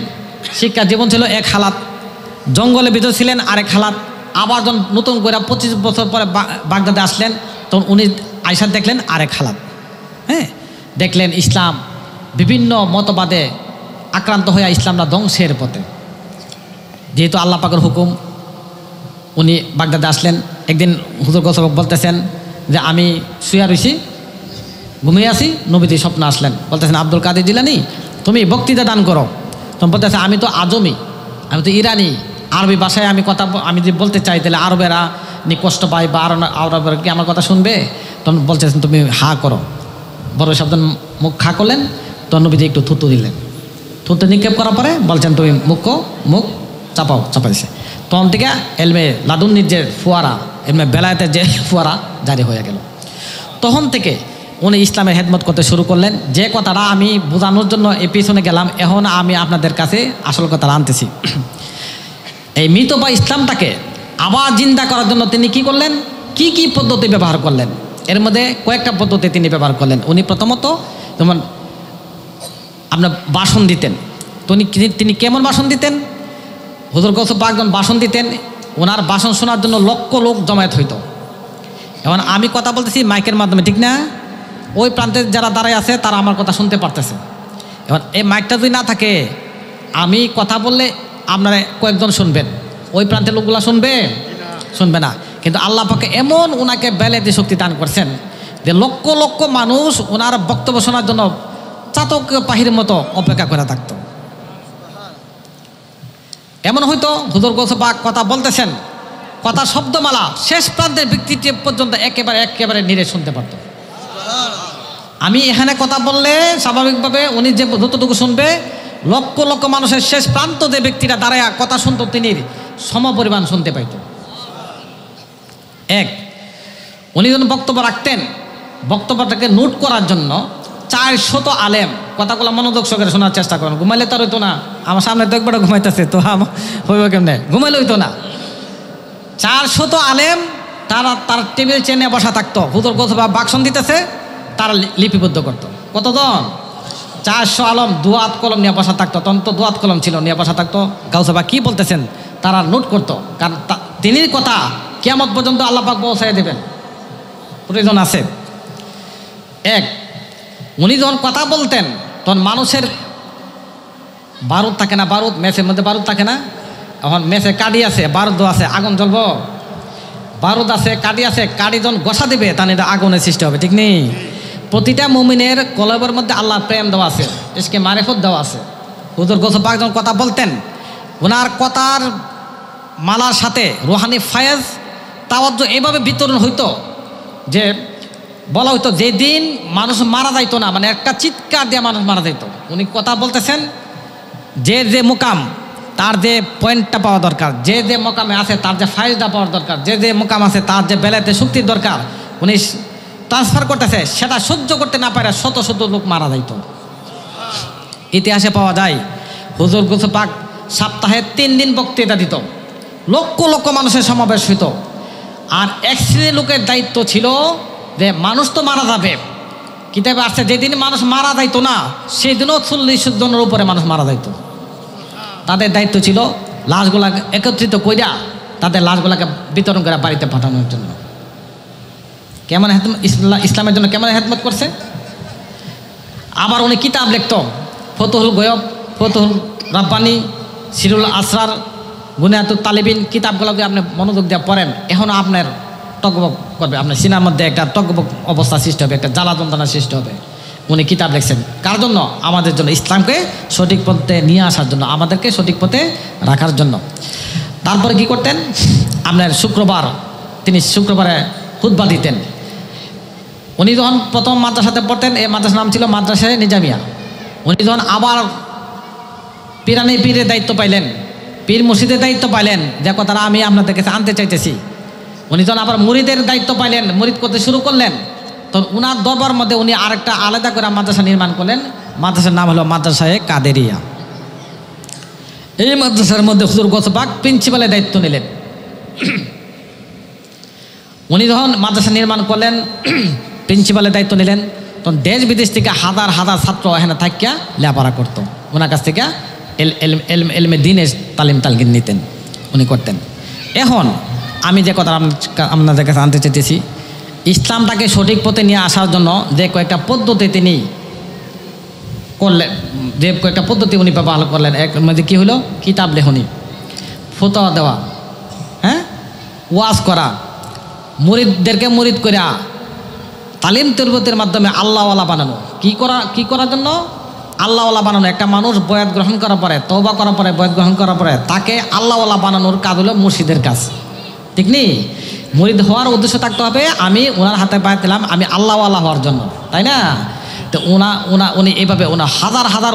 শিক্ষা জীবন ছিল এক হালাত, জঙ্গলের ভিতর ছিলেন আরেক হালাত। আবার যখন নতুন করে 25 বছর পরে বাগদাদে আসলেন, তখন উনি আয়সা দেখলেন আরেক হালাত। হ্যাঁ, দেখলেন ইসলাম বিভিন্ন মতবাদে আক্রান্ত হয়ে ইসলামটা ধ্বংসের পথে। যেহেতু আল্লাহ পাকের হুকুম, উনি বাগদাদে আসলেন। একদিন হুজুর গোসবক বলতেছেন যে আমি শুয়ে রয়েছি, ঘুমিয়ে আসি, নবীজি স্বপ্ন আসলেন, বলতেছেন আব্দুল কাদের জিলানী তুমি বক্তৃতা দান করো। তখন বলতেছে আমি তো আজমি, আমি তো ইরানি, আরবি ভাষায় আমি যদি বলতে চাই তাহলে আরবেরা কষ্ট পায় বা আরবেরা কি আমার কথা শুনবে? তখন বলতেছেন তুমি হা করো। বড় শব্দ মুখ খা করলেন, তখন নবীজি একটু থুতু দিলেন। থুতু নিক্ষেপ করার পরে বলছেন তুমি মুখ চাপাইছে। তখন থেকে এলমে লাদুন্নির যে ফুয়ারা, এলমে বেলায়েতের যে ফুয়ারা জারি হয়ে গেল। তখন থেকে উনি ইসলামের খেদমত করতে শুরু করলেন। যে কথাটা আমি বোঝানোর জন্য এই পিছনে গেলাম, এখন আমি আপনাদের কাছে আসল কথাটা আনতেছি। এই মৃত বা ইসলামটাকে আবার জিন্দা করার জন্য তিনি কি করলেন, কি পদ্ধতি ব্যবহার করলেন? এর মধ্যে কয়েকটা পদ্ধতি তিনি ব্যবহার করলেন। উনি প্রথমত যেমন আপনার ভাষণ দিতেন। তিনি কেমন ভাষণ দিতেন? হুজুর গৌস পাক যখন ভাষণ দিতেন, ওনার ভাষণ শোনার জন্য লক্ষ লোক জমায়েত হইতো। এখন আমি কথা বলতেছি মাইকের মাধ্যমে, ঠিক না? ওই প্রান্তে যারা দাঁড়ায় আছে তারা আমার কথা শুনতে পারতেছে। এবার এই মাইকটা যদি না থাকে, আমি কথা বললে আপনারা কয়েকজন শুনবেন, ওই প্রান্তের লোকগুলা শুনবে না। কিন্তু আল্লাহ পাকে এমন ওনাকে বেলায়েতি শক্তি দান করছেন যে লক্ষ লক্ষ মানুষ ওনার বক্তব্য শোনার জন্য চাতক পাখির মতো অপেক্ষা করে থাকত। এমন হয়তো হুজুর গৌস পাক কথা বলতেছেন, কথা শব্দমালা শেষ প্রান্তের ব্যক্তিটি পর্যন্ত একেবারে নিরে শুনতে পারত। আমি এখানে কথা বললে স্বাভাবিকভাবে উনি যে যতটুকু শুনবে, লক্ষ লক্ষ মানুষের শেষ প্রান্ত যে ব্যক্তিরা দাঁড়ায় কথা শুনতো, তিনি সমপরিমাণ শুনতে পাইত। উনি যখন বক্তব্য রাখতেন, বক্তব্যটাকে নোট করার জন্য 400 আলেম কথাগুলো মনোযোগ সহকারে শোনার চেষ্টা করেন। ঘুমাইলে তার হইতো না, আমার সামনে তো একবার ঘুমাইতেছে, তো হইব কেমনে? ঘুমাইলে হইতো না। 400 আলেম তার টেবিল চেনে বসা থাকতো। হুজুর গৌস পাক ভাষণ দিতেছে, তারা লিপিবদ্ধ করতো। কতজন? 400 আলম দুয়াত কলম নিয়ে বসা থাকতো। তখন তো দুয়াত কলম ছিল, নিয়ে বসা থাকতো। গৌস পাক কি বলতেছেন তারা নোট করতো, কারণ তিনি কথা কিয়ামত পর্যন্ত আল্লাহ পাক পৌঁছায় দেবেন, প্রয়োজন আছে। উনি যখন কথা বলতেন তখন মানুষের বারুদ থাকে না, মেসের মধ্যে বারুদ থাকে না, এখন মেসে কাঠি আছে, বারুদ আছে, আগুন জ্বলব, বারুদ আছে, কাঠি আছে, কাঠি যখন গোসা দেবে তখন এটা আগুনের সৃষ্টি হবে, ঠিক নেই? প্রতিটা মুমিনের কলবের মধ্যে আল্লাহর প্রেম দেওয়া আছে, ইশকে মারিফত দেওয়া আছে। হুজুর গৌস পাক যখন কথা বলতেন, ওনার কথার মালার সাথে রুহানি ফায়েজ তাওয়াজ্জু এইভাবে বিতরণ হইতো যে বলা হইতো যেদিন মানুষ মারা যাইতো না, মানে একটা চিৎকার দিয়ে মানুষ মারা যাইতো। উনি কথা বলতেছেন, যে মোকাম তার যে পয়েন্টটা পাওয়া দরকার, যে মোকামে আছে তার যে ফায়েজটা পাওয়ার দরকার, যে মোকাম আছে তার যে বেলাতে শক্তির দরকার, উনি ট্রান্সফার করতেছে, সেটা সহ্য করতে না পারে শত লোক মারা যাইতো। ইতিহাসে পাওয়া যায় হুজুর গৌস পাক সপ্তাহে 3 দিন বক্তৃতা দিত, লক্ষ লক্ষ মানুষের সমাবেশ হইত। আর এক শ্রেণীর লোকের দায়িত্ব ছিল যে মানুষ তো মারা যাবে, কিতাবে আসছে যেদিন মানুষ মারা যাইতো না সেই দিনও 40 জনের উপরে মানুষ মারা যাইতো। তাদের দায়িত্ব ছিল লাশগুলা একত্রিত কইরা তাদের লাশগুলাকে বিতরণ করে বাড়িতে পাঠানোর জন্য। কেমন ইসলামের জন্য কেমন খেদমত করছে। আবার উনি কিতাব লিখত, ফতুহুল গয়ব, ফতুহুল রাব্বানি, সিরুল আসরার, গুনিয়াতুত তালিবিন কিতাবগুলো যদি আপনি মনোযোগ দিয়ে পড়েন, এখনও আপনার টকবক করবে, আপনার সিনার মধ্যে একটা টকবক অবস্থা সৃষ্টি হবে, একটা জ্বালা যন্ত্রণা সৃষ্টি হবে। উনি কিতাব লিখছেন কার জন্য? আমাদের জন্য, ইসলামকে সঠিক পথে নিয়ে আসার জন্য, আমাদেরকে সঠিক পথে রাখার জন্য। তারপরে কি করতেন? আপনার শুক্রবার, তিনি শুক্রবারে খুতবা দিতেন। উনি যখন প্রথম মাদ্রাসাতে পড়তেন, এই মাদ্রাসার নাম ছিল মাদ্রাসায়ে নিজামিয়া। উনি যখন আবার পীরানি পীরের দায়িত্ব পাইলেন, পীর মুর্শিদের দায়িত্ব পাইলেন, যে কথাটা আমি আপনাদের কাছে আনতে চাইতেছি, উনি যখন আবার মুরিদের দায়িত্ব পাইলেন, মুরিদ করতে শুরু করলেন, তখন উনার দরবার মধ্যে উনি আরেকটা আলাদা করে মাদ্রাসা নির্মাণ করলেন। মাদ্রাসার নাম হলো মাদ্রাসায়ে কাদেরিয়া। এই মাদ্রাসার মধ্যে হুজুর গৌস পাক প্রিন্সিপালের দায়িত্ব নিলেন। উনি যখন মাদ্রাসা নির্মাণ করলেন, প্রিন্সিপালের দায়িত্ব নিলেন, তখন দেশ বিদেশ থেকে হাজার হাজার ছাত্র এখানে থাকিয়া লেখাপড়া করতো। ওনার কাছ থেকে এলমে দিনের তালিম নিতেন, উনি করতেন। এখন আমি যে কথা আপনাদের কাছে আনতে চাইতেছি, ইসলামটাকে সঠিক পথে নিয়ে আসার জন্য যে কয়েকটা পদ্ধতি তিনি করলেন, যে কয়েকটা পদ্ধতি উনি ব্যবহার করলেন, এর মধ্যে কী হলো? কিতাব লেখনি, ফতোয়া দেওয়া, হ্যাঁ, ওয়াজ করা, মুরিদদেরকে মুরিদ করা, তালিম তরবিয়তের মাধ্যমে আল্লাহওয়ালা বানানো। কি করার জন্য? আল্লাহওয়ালা বানানো। একটা মানুষ বয়াত গ্রহণ করার পরে, তওবা করার পরে, বয়াত গ্রহণ করার পরে তাকে আল্লাহওয়ালা বানানোর কাজ হলো মুর্শিদের কাজ, ঠিক নেই? মুরিদ হওয়ার উদ্দেশ্য থাকতে হবে, আমি ওনার হাতে পায়ে দিলাম আমি আল্লাহওয়ালা হওয়ার জন্য, তাই না? তো উনি এইভাবে হাজার হাজার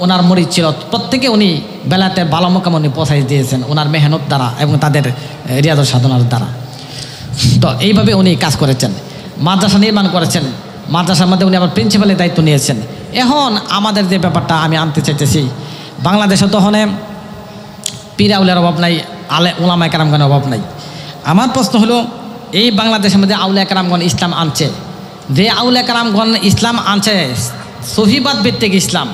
ওনার মুরিদ ছিল, প্রত্যেকে উনি বেলাতে ভালো মোকাম উনি পৌঁছাই দিয়েছেন ওনার মেহনত দ্বারা এবং তাদের রিয়াজত সাধনার দ্বারা। তো এইভাবে উনি কাজ করেছেন, মাদ্রাসা নির্মাণ করেছেন, মাদ্রাসার মধ্যে উনি আবার প্রিন্সিপালের দায়িত্ব নিয়েছেন। এখন আমাদের যে ব্যাপারটা আমি আনতে চাইতেছি, বাংলাদেশে তো ওখানে পীর আউলিয়ার অভাব নাই, উলামায়ে কেরামগণের অভাব নাই। আমার প্রশ্ন হলো, এই বাংলাদেশের মধ্যে আউলিয়া কেরামগণ ইসলাম আনছে, যে আউলিয়া কেরামগণ ইসলাম আনছে, সহিবাদ ভিত্তিক ইসলাম,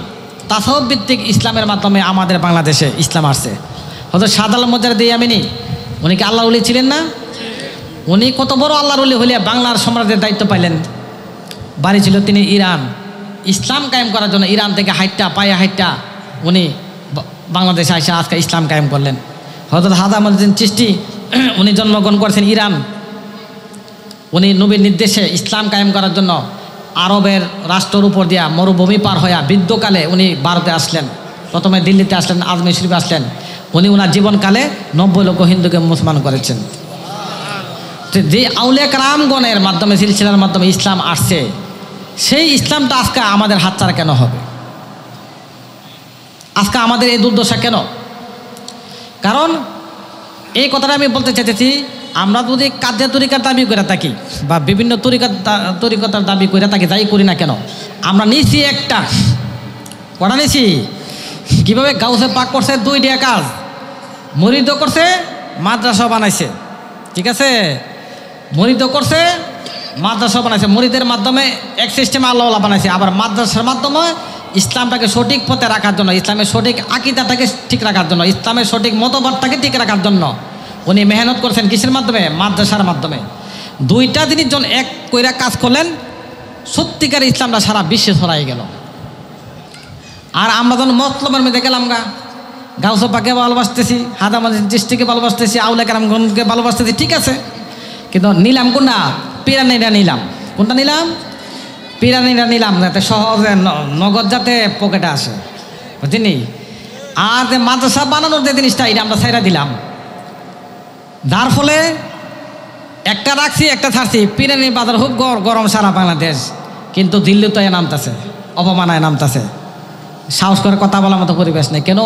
তাসাউফ ভিত্তিক ইসলামের মাধ্যমে আমাদের বাংলাদেশে ইসলাম আসছে। হয়তো শাহজালাল মুজাদ্দিদ ইয়ামিনী, উনি কি আল্লাহর ওলি ছিলেন না? উনি কত বড় আল্লাহর ওলি হলে বাংলার সম্রাটের দায়িত্ব পাইলেন। বাড়ি ছিল তিনি ইরান, ইসলাম কায়েম করার জন্য ইরান থেকে পায়ে হাইটটা উনি বাংলাদেশে আসে আজকে ইসলাম কায়েম করলেন। হযরত হাজামুদ্দিন চিশতি, উনি জন্মগ্রহণ করেছেন ইরান। উনি নবীর নির্দেশে ইসলাম কায়েম করার জন্য আরবের রাষ্ট্রের উপর দিয়া মরুভূমি পার হইয়া বৃদ্ধকালে উনি ভারতে আসলেন, প্রথমে দিল্লিতে আসলেন, আজমির শরীফে আসলেন। উনি ওনার জীবনকালে 90 লক্ষ হিন্দুকে মুসলমান করেছেন। যে আউলিয়া কেরামগণের মাধ্যমে, সিলসিলার মাধ্যমে ইসলাম আসছে, সেই ইসলামটা আজকে আমাদের হাতছাড়া কেন হবে? আজকে আমাদের এই দুর্দশা কেন? কারণ এই কথাটা আমি বলতে চাইতেছি, আমরা যদি কাজে তরিকার দাবি করে থাকি বা বিভিন্ন তরিকতার দাবি করে থাকি, যাই করি না কেন, আমরা নিছি একটা কটা নিছি। কীভাবে গাউসে পাক করছে 2টা কাজ, মুরিদও করছে, মাদ্রাসা বানাইছে, ঠিক আছে? মুরিদও করছে, মাদ্রাসা বানাইছে। মুরিদের মাধ্যমে এক সিস্টেমে আল্লাহওয়ালা বানাইছে, আবার মাদ্রাসার মাধ্যমে ইসলামটাকে সঠিক পথে রাখার জন্য, ইসলামের সঠিক আকীদাটাকে ঠিক রাখার জন্য, ইসলামের সঠিক মতবাদটাকে ঠিক রাখার জন্য উনি মেহনত করছেন। কিসের মাধ্যমে? মাদ্রাসার মাধ্যমে। 2টা জিনিস যখন এক কইরা কাজ করলেন, সত্যিকার ইসলামটা সারা বিশ্বে ছড়াই গেল। আর আমরা যখন মতলবের মধ্যে গেলাম গাউস পাককে ভালোবাসতেছি, হাজামুদ্দিন চিশতিকে ভালোবাসতেছি, আউলিয়া কেরামগণকে ভালোবাসতেছি, ঠিক আছে, কিন্তু নিলাম কোনটা? পিরানিরা নিলাম। কোনটা নিলাম? পিরানিরা নিলাম, যাতে সহজে নগদ যাতে পকেটে আসে, বুঝিনি? আর যে মাদ্রাসা বানানোর যে জিনিসটা, এটা আমরা ছাইরা দিলাম, যার ফলে একটা রাখছি একটা ছাড়ছি। পিরানি বাজার খুব গরম সারা বাংলাদেশ, কিন্তু দিল্লি তো নামতেছে, অপমানায় নামতেছে, সাহস করে কথা বলার মতো পরিবেশ নেই। কেন?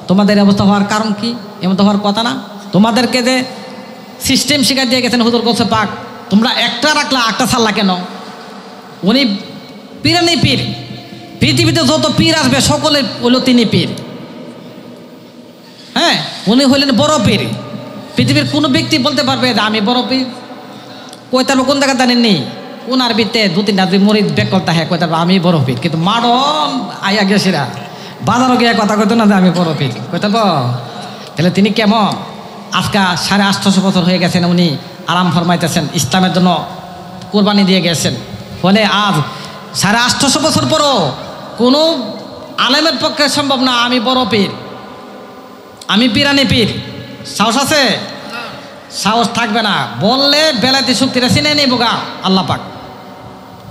তোমাদের অবস্থা হওয়ার কারণ কি? এমন তো হওয়ার কথা না। তোমাদেরকে যে সিস্টেম শিখা দিয়ে গেছেন হুজুর গৌস পাক, তোমরা একটা রাখলা, একটা ছাড়লা কেন? উনি পিরানি পীর, পৃথিবীতে যত পীর আসবে সকলে হলো তিনি পীর। হ্যাঁ, উনি হইলেন বড় পীর। পৃথিবীর কোনো ব্যক্তি বলতে পারবে যে আমি বড় পীর? কইতার কোন জায়গা জানেননি? ওনার ভিতরে 2-3টা মুরিদ বেক করতে হয়, কইতার আমি বড় পীর, কিন্তু মাডন আইয়া গেছিরা বাজারও গিয়ে কথা কইতো না যে আমি বড় পীর, কইতাব। তাহলে তিনি কেমন? আজকে 850 বছর হয়ে গেছেন, উনি আরাম ফরমাইতেছেন, ইসলামের জন্য কোরবানি দিয়ে গেছেন। ফলে আজ 850 বছর পরও কোনো আলেমের পক্ষে সম্ভব না আমি বড় পীর, আমি পিরানি পীর, সাহস আছে? সাহস থাকবে না। বললে বেলাতে শক্তিটা চিনে নেই বোগা আল্লাহ পাক।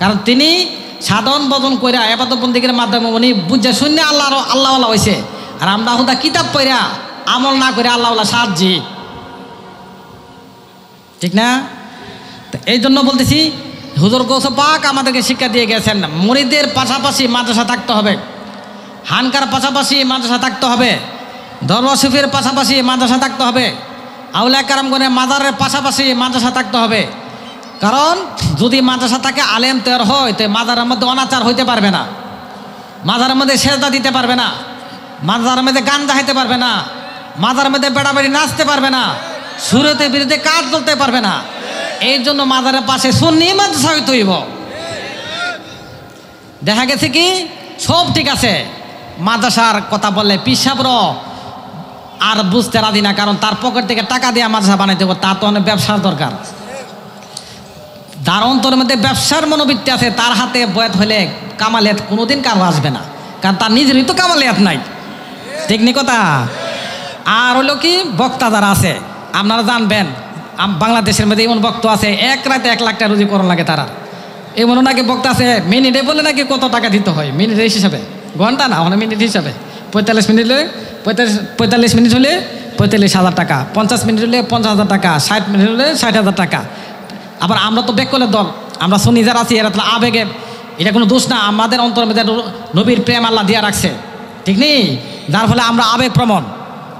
কারণ তিনি সাধন বদন কইরা এবাদত বন্দিগের মাধ্যমে উনি বুঝে শূন্য আল্লাহ হয়েছে। আর আমরা হুদা কিতাব পড়া আমল না করে আল্লাহ সাহায্যি, ঠিক না? তো এই জন্য বলতেছি হুজুর গৌস পাক আমাদেরকে শিক্ষা দিয়ে গেছেন মুরিদের পাশাপাশি মাদ্রাসা থাকতে হবে, হানকার পাশাপাশি মাদ্রাসা থাকতে হবে, দরবার পাশাপাশি মাদ্রাসা থাকতে হবে, আউলিয়া কারামগণের মাজারের পাশাপাশি মাদ্রাসা থাকতে হবে। কারণ যদি মাদ্রাসা থাকে আলেম তৈরি হয় তো মাজারের মধ্যে অনাচার হইতে পারবে না, মাজারের মধ্যে সেজদা দিতে পারবে না, মাজারের মধ্যে গান গাইতে পারবে না, মাজারের মধ্যে বেড়াবেড়ি নাচতে পারবে না, সুরতের বিরুদ্ধে কাজ চলতে পারবে না। এই জন্য মাজারের পাশে সুন্নি মাদ্রাসা হইতে হইব। দেখা গেছে কি সব ঠিক আছে, মাদ্রাসার কথা বললে পিসাবর আর বুঝতে রাজি না, কারণ তার পকেট থেকে টাকা দিয়ে মাদ্রাসা বানাইতে হবে, তার তো অনেক ব্যবসার দরকার। যার অন্তরের মধ্যে ব্যবসার মনোবৃত্তি আছে তার হাতে বয়াত হলে কামালিয়াত কোনোদিন কারো আসবে না, কারণ তার নিজেরই তো কামালিয়াত নাই, ঠিক নি কথা? আর হলো কি বক্তা যারা আছে আপনারা জানবেন বাংলাদেশের মধ্যে এমন বক্তা আছে এক রাতে 1 লাখ টাকা রুজি করণ লাগে তারা। এমনও নাকি বক্তা আছে মিনিটে বলে নাকি কত টাকা দিতে হয়, মিনিটের হিসাবে, ঘন্টা না মানে মিনিট হিসাবে। 45 মিনিট হলে 45 মিনিট হলে 45,000 টাকা, 50 মিনিট হলে 50,000 টাকা, 60 মিনিট হলে 60,000 টাকা। আবার আমরা তো বেকলের দল, আমরা শুনি যারা আছি এরা তো আবেগে, এটা কোনো দোষ না, আমাদের অন্তরের মধ্যে নবীর প্রেম আল্লাহ দিয়া রাখছে, ঠিক নেই? যার ফলে আমরা আবেগ প্রবণ,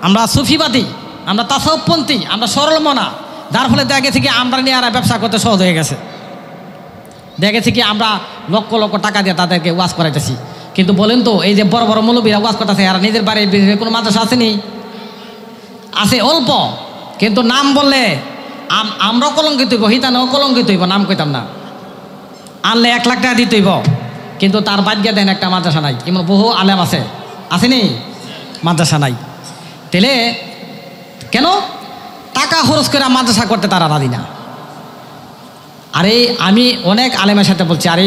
আমরা সুফিবাদী, আমরা তাসাউফপন্থী, আমরা সরল মনা, যার ফলে দেখা গেছে কি আমরা নিয়ে আর ব্যবসা করতে সহজ হয়ে গেছে। দেখা গেছে কি আমরা লক্ষ লক্ষ টাকা দিয়ে তাদেরকে ওয়াজ করাইতেছি, কিন্তু বলেন তো এই যে বড় বড় মৌলবীরা ওয়াজ করতেছে আর নিজের বাড়ির কোনো মাদ্রাসা আসেনি? আছে অল্প, কিন্তু নাম বললে আমরা কলঙ্কিত হইব, হিতানো কলঙ্কিত হইব, নাম কইতাম না। আনলে 1 লাখ টাকা দিতে হইব, কিন্তু তার বাদ গিয়ে দেন একটা মাদ্রাসা নাই। এমন বহু আলেম আছে, আসেনি? মাদ্রাসা নাই। তাহলে কেন? টাকা খরচ করে মাদ্রাসা করতে তারা রাজি না। আরে আমি অনেক আলেমের সাথে বলছি, আরে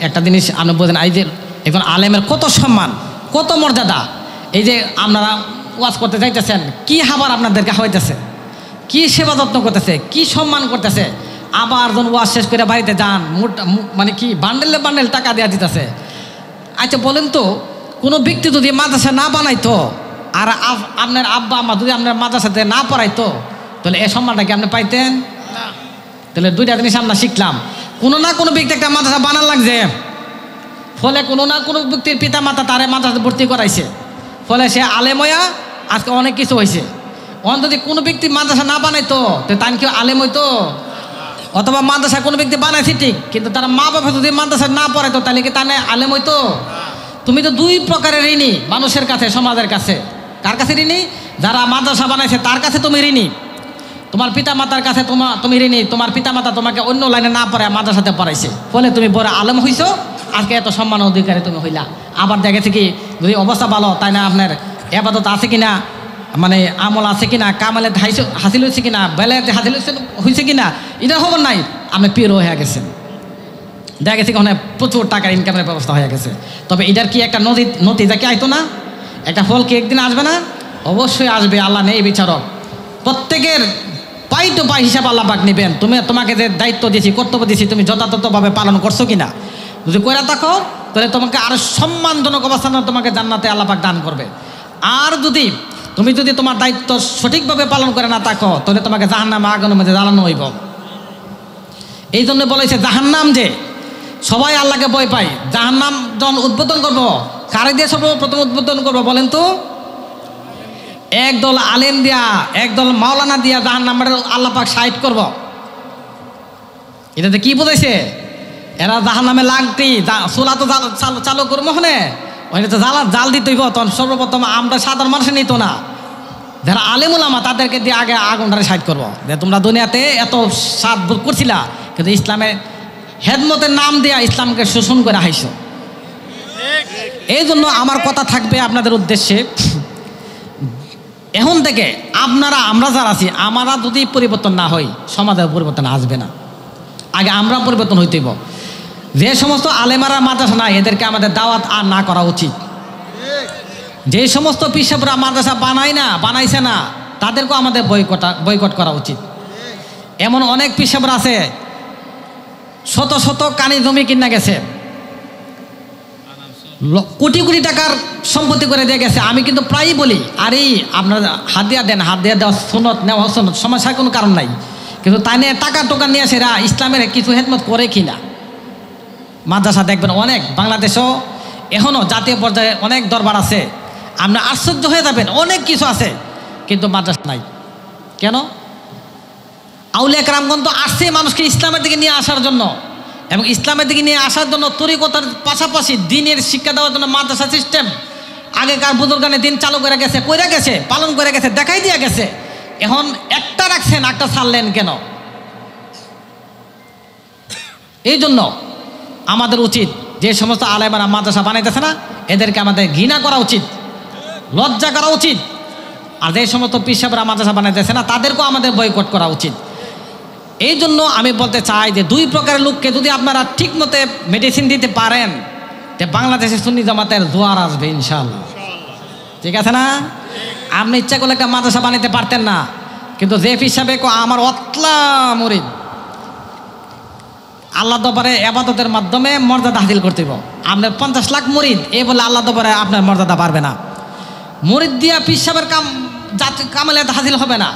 একটা জিনিস আপনি বোঝেন, এই যে এখন আলেমের কত সম্মান, কত মর্যাদা। এই যে আপনারা ওয়াজ করতে যাইতেছেন, কি খাবার আপনাদেরকে হইতেছে, কি সেবা যত্ন করতেছে, কি সম্মান করতেছে। আবার যখন ওয়াজ শেষ করে বাড়িতে যান মানে কি বান্ডেলে বান্ডেল টাকা দেওয়া দিতেছে। আচ্ছা বলেন তো কোনো ব্যক্তি যদি মাদ্রাসা না বানাইতো আর আপনার আব্বা আম্মা যদি আপনার মাদ্রাসাতে না পড়াইতো তাহলে এই সম্মানটা কি আপনি পাইতেন? তাহলে 2টা জিনিস আমরা শিখলাম, কোনো না কোনো ব্যক্তি একটা মাদ্রাসা বানার লাগছে, ফলে কোনো না কোনো ব্যক্তির পিতা মাতা তারে মাদ্রাসাতে ভর্তি করাইছে, ফলে সে আলেম হইয়া আজকে অনেক কিছু হয়েছে। যদি কোনো ব্যক্তি মাদ্রাসা না বানাইতো তো তাই কেউ আলেম হইতো? অথবা মাদ্রাসা কোনো ব্যক্তি বানাইছে ঠিক, কিন্তু তার মা বাবা যদি মাদ্রাসা না পড়াইতো তাহলে কি তার আলেম হইতো? তুমি তো 2 প্রকারের ঋণী মানুষের কাছে, সমাজের কাছে। কার কাছে ঋণী? যারা মাদ্রাসা বানাইছে তার কাছে তুমি ঋণী, তোমার পিতা মাতার কাছে তুমি ঋণী। তোমার পিতা মাতা তোমাকে অন্য লাইনে না পড়ায় মাদ্রাসাতে পড়াইছে, ফলে তুমি বড় আলেম হইছো, আজকে এত সম্মান অধিকারে তুমি হইলা। আবার দেখেছে কি যদি অবস্থা ভালো তাই না, আপনার এবাদত আছে কিনা, মানে আমল আছে কিনা, কামালে হাসিল হয়েছে কিনা, বেলাতে হাসিল হয়েছে কিনা, এটা খবর নাই, আপনি পীর হয়ে গেছেন। দেখা গেছে ওখানে প্রচুর টাকার ইনকামের ব্যবস্থা হয়ে গেছে। তবে এটার কি একটা নতিজা কি আইতো না? একটা ফল কি একদিন আসবে না? অবশ্যই আসবে। আল্লাহ নেই বিচারক, প্রত্যেকের পাই তো পাই হিসাব আল্লাহ পাক নেবেন। তোমাকে যে দায়িত্ব দিয়েছি, কর্তব্য দিয়েছি, তুমি যথাযথভাবে পালন করছো কিনা। যদি কইরা থাকো তাহলে তোমাকে আরো সম্মানজনক অবস্থানে তোমাকে জান্নাতে আল্লাহ পাক দান করবে। আর তুমি যদি তোমার দায়িত্ব সঠিকভাবে পালন করে না থাকো তাহলে তোমাকে জাহান্নামে আগুনের মধ্যে জ্বালানো হইব। এই জন্য বলেছে জাহান্নাম যে সবাই আল্লাহকে ভয় পায়, জাহান্নাম যখন উদ্বোধন করবো কারে দিয়ে সর্বপ্রথম উদ্বোধন করবো বলেন তো? একদল আলেম দিয়া, একদল মাওলানা দিয়া জাহান্নামের আল্লাহ পাক সাইড করব। এটাতে কি বোঝাইছে? এরা জাহান্নামে লাগতেই চুলা তো চালু করবো, হনে ওইটা তো জাল দিতে হইব। তখন সর্বপ্রথম আমরা সাধারণ মানুষ নিত না, যারা আলেম ওলামা তাদেরকে দিয়ে আগে আগুনটারে সাইড করবো। যে তোমরা দুনিয়াতে এত সাদ করছিলা, কিন্তু ইসলামের হেদমতের নাম দিয়া ইসলামকে শোষণ করে হাইছো। এই জন্য আমার কথা থাকবে আপনাদের উদ্দেশ্যে, এখন থেকে আমরা যারা আছি, আমরা যদি পরিবর্তন না হই সমাজের পরিবর্তন আসবে না। আগে আমরা পরিবর্তন হইতেইব। যে সমস্ত আলেমারা মাদ্রাসা নাই এদেরকে আমাদের দাওয়াত আর না করা উচিত। যে সমস্ত পিসাবরা মাদ্রাসা বানাইছে না তাদেরকেও আমাদের বয়কট করা উচিত। এমন অনেক পিসাবরা আছে শত শত কানি জমি কিনা গেছে, কোটি কোটি টাকার সম্পত্তি করে দিয়ে গেছে। আমি কিন্তু প্রায়ই বলি, আরে আপনারা হাদিয়া দেন, হাদিয়া দেওয়া সুন্নত, নেওয়া সুন্নত, সমস্যার কোনো কারণ নাই, কিন্তু তাই নিয়ে টাকা টোকা নিয়ে এসে ইসলামের কিছু হেদমত করে কিনা। মাদ্রাসা দেখবেন অনেক বাংলাদেশেও এখনও জাতীয় পর্যায়ে অনেক দরবার আছে, আপনি আশ্চর্য হয়ে যাবেন, অনেক কিছু আছে, কিন্তু মাদ্রাসা নাই। কেন? আউলিয়া কেরামগণ তো আসছে মানুষকে ইসলামের দিকে নিয়ে আসার জন্য, এবং ইসলামের দিকে নিয়ে আসার জন্য তরিকতার পাশাপাশি দিনের শিক্ষা দেওয়ার জন্য মাদ্রাসা সিস্টেম আগেকার বুজুর্গানে দিন চালু করে গেছে, পালন করে গেছে, দেখাই দিয়ে গেছে। এখন একটা রাখছেন, একটা ছাড়লেন কেন? এই জন্য আমাদের উচিত যে সমস্ত আলেমারা মাদ্রাসা বানাইতেছে না এদেরকে আমাদের ঘৃণা করা উচিত, লজ্জা করা উচিত। আর যে সমস্ত পিসাবরা মাদ্রাসা বানাইতেছে না তাদেরকেও আমাদের বয়কট করা উচিত। এই জন্য আমি বলতে চাই যে দুই প্রকারের লোককে যদি আপনারা ঠিক মতো মেডিসিন দিতে পারেন তো বাংলাদেশে সুন্নি জামাতের জোয়ার আসবে ইনশাআল্লাহ। ঠিক আছে না? আপনি ইচ্ছা করলে একটা মাদ্রাসা বানাইতে পারতেন না, কিন্তু যে হিসাবে আমার অতলা মুরিদ আল্লাহ দরবারে ইবাদতের মাধ্যমে মর্যাদা হাসিল করতে হবে। আপনার 50 লাখ মুরিদ এই বলে আল্লাহ দরবারে আপনার মর্যাদা পারবে না। মুরিদ দিয়া পিসাবের কামেল হাসিল হবে না।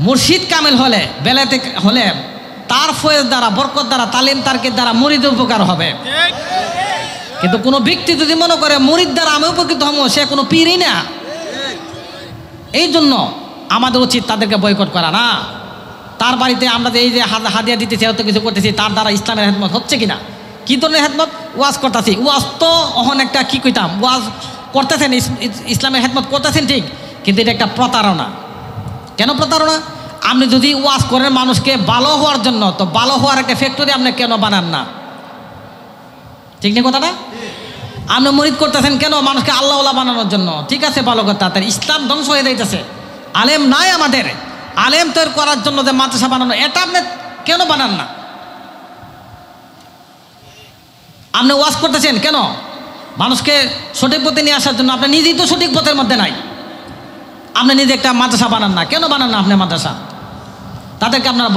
মুর্শিদ কামেল হলে, বেলাতে হলে তার ফয়েজ দ্বারা, বরকত দ্বারা, তালিম তারকের দ্বারা মুরিদ উপকার হবে। কিন্তু কোনো ব্যক্তি যদি মনে করে মুরিদ দ্বারা আমি উপকৃত হব, সে কোনো পীরই না। এই জন্য আমাদের উচিত তাদেরকে বয়কট করা না। তার বাড়িতে আমরা যে এই যে হাদিয়া দিতেছি, এত কিছু করতেছি, তার দ্বারা ইসলামের হেদমত হচ্ছে কিনা? কী ধরনের হেদমত? ওয়াজ করতেছি, ওয়াজ তো অহন একটা কী কইতাম, ওয়াজ করতেছেন, ইসলামের হেদমত করতেছেন ঠিক, কিন্তু এটা একটা প্রতারণা। কেন প্রতারণা? আপনি যদি ওয়াজ করেন মানুষকে ভালো হওয়ার জন্য, তো ভালো হওয়ার একটা ফ্যাক্টরি আপনি কেন বানান না? ঠিক নেই কথাটা? আপনি মুরিদ করতেছেন কেন? মানুষকে আল্লাহওয়ালা বানানোর জন্য। ঠিক আছে, ভালো কথা, তার ইসলাম ধ্বংস হয়ে যাইতেছে। আলেম নাই আমাদের, আলেম তৈরি করার জন্য যে মাদ্রাসা বানানো, এটা আপনি কেন বানান না? আপনি ওয়াজ করতেছেন কেন? মানুষকে সঠিক পথে নিয়ে আসার জন্য। আপনি নিজেই তো সঠিক পথের মধ্যে নাই, আপনি নিজে একটা মাদ্রাসা বানান না। কেন বানান না আপনি মাদ্রাসা? তাদেরকে আপনারা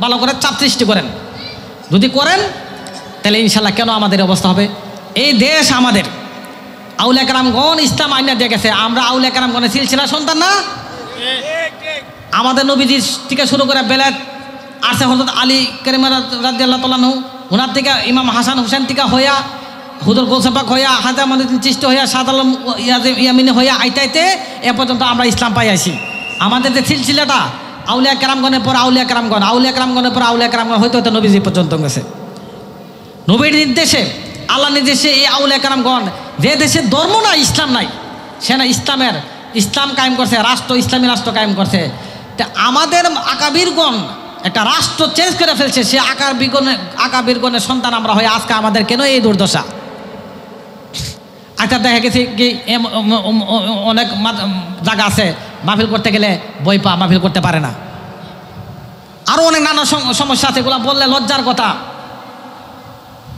ভালো করে চাপ সৃষ্টি করেন। যদি করেন তাহলে ইনশাল্লাহ কেন আমাদের অবস্থা হবে? এই দেশ আমাদের, আউলিয়া কেরামগণ ইসলাম আইনা দিয়ে গেছে। আমরা আউলিয়া কেরামগণের সিলসিলা সন্তান না? আমাদের নবীজির থেকে শুরু করে বেলায়েত আসে হযরত আলী কারীম রাদিয়াল্লাহু তাআলা আনহু, ওনার থেকে ইমাম হাসান হুসেন থেকে হইয়া, হুজুর গোলসেপাক হইয়া, হাজা মঈনুদ্দিন চিশতি হইয়া, শাহ আলম ইয়ামিনী হইয়া, আইতাইতে এ পর্যন্ত আমরা ইসলাম পাই আছি। আমাদের যে সিলসিলাটা আউলিয়া কেরামগণের পর আউলিয়া কেরামগণ, আউলিয়া কেরামগণের পর আউলিয়া কেরামগণ হইতে হইতে নবীজি পর্যন্ত গেছে। নবীর নির্দেশে, আল্লাহ নির্দেশে এই আউলিয়া কেরামগণ, যে দেশে ধর্ম নাই, ইসলাম নাই, সে না ইসলাম কায়েম করছে, রাষ্ট্র, ইসলামী রাষ্ট্র কায়েম করছে। তা আমাদের আকাবিরগণ একটা রাষ্ট্র চেঞ্জ করে ফেলছে, সে আকাবিরগণের সন্তান আমরা হয়ে আজকে আমাদের কেন এই দুর্দশা? আচ্ছা, দেখা গেছে কি অনেক জায়গা আছে মাহফিল করতে গেলে বই মাহফিল করতে পারে না। আরও অনেক নানা সমস্যা আছে, এগুলো বললে লজ্জার কথা,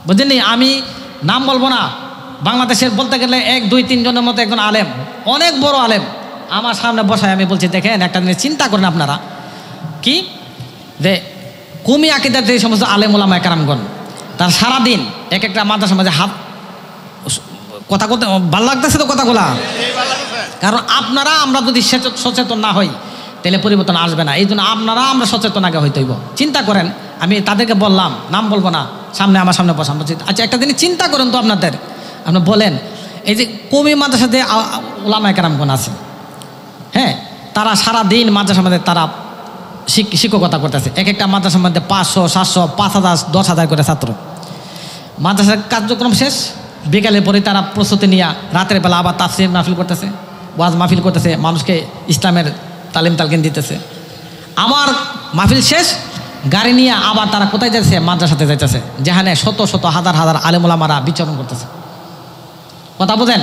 বুঝলেন? আমি নাম বলবো না, বাংলাদেশের বলতে গেলে 1, 2, 3 জনের মতো একজন আলেম, অনেক বড় আলেম, আমার সামনে বসায় আমি বলছি, দেখেন একটা জিনিস চিন্তা করেন আপনারা, কি যে কমি আকিদার যে সমস্ত আলেম ওলামা কেরামগণ, তার সারাদিন এক একটা মাদ্রাসার মাঝে হাত, কথা বলতে ভালো লাগতেছে তো কথাগুলা? কারণ আমরা যদি সচেতন না হই তাহলে পরিবর্তন আসবে না। এই জন্য আমরা সচেতন আগে হইতে হইব। চিন্তা করেন, আমি তাদেরকে বললাম, নাম বলবো না, আমার সামনে বসান, বলছি আচ্ছা একটা জিনিস চিন্তা করেন তো আপনি বলেন, এই যে কমি মাদ্রাসাতে ওলামা কেরামগণ আছে, হ্যাঁ, তারা সারাদিন মাদ্রাসার মধ্যে তারা শিক্ষকতা করতেছে। এক একটা মাদ্রাসার মধ্যে 500, 700, 5000, 10,000 করে ছাত্র। মাদ্রাসার কার্যক্রম শেষ, বিকালের পরে তারা প্রস্তুতি নিয়ে রাতের বেলা আবার তাফসীর মাহফিল করতেছে, ওয়াজ মাহফিল করতেছে, মানুষকে ইসলামের তালিম দিতেছে। আমার মাহফিল শেষ, গাড়ি নিয়ে আবার তারা কোথায় যাচ্ছে? মাদ্রাসাতে যাইতেছে, যেখানে শত শত হাজার হাজার আলেম ওলামারা বিচরণ করতেছে। কথা বোঝেন?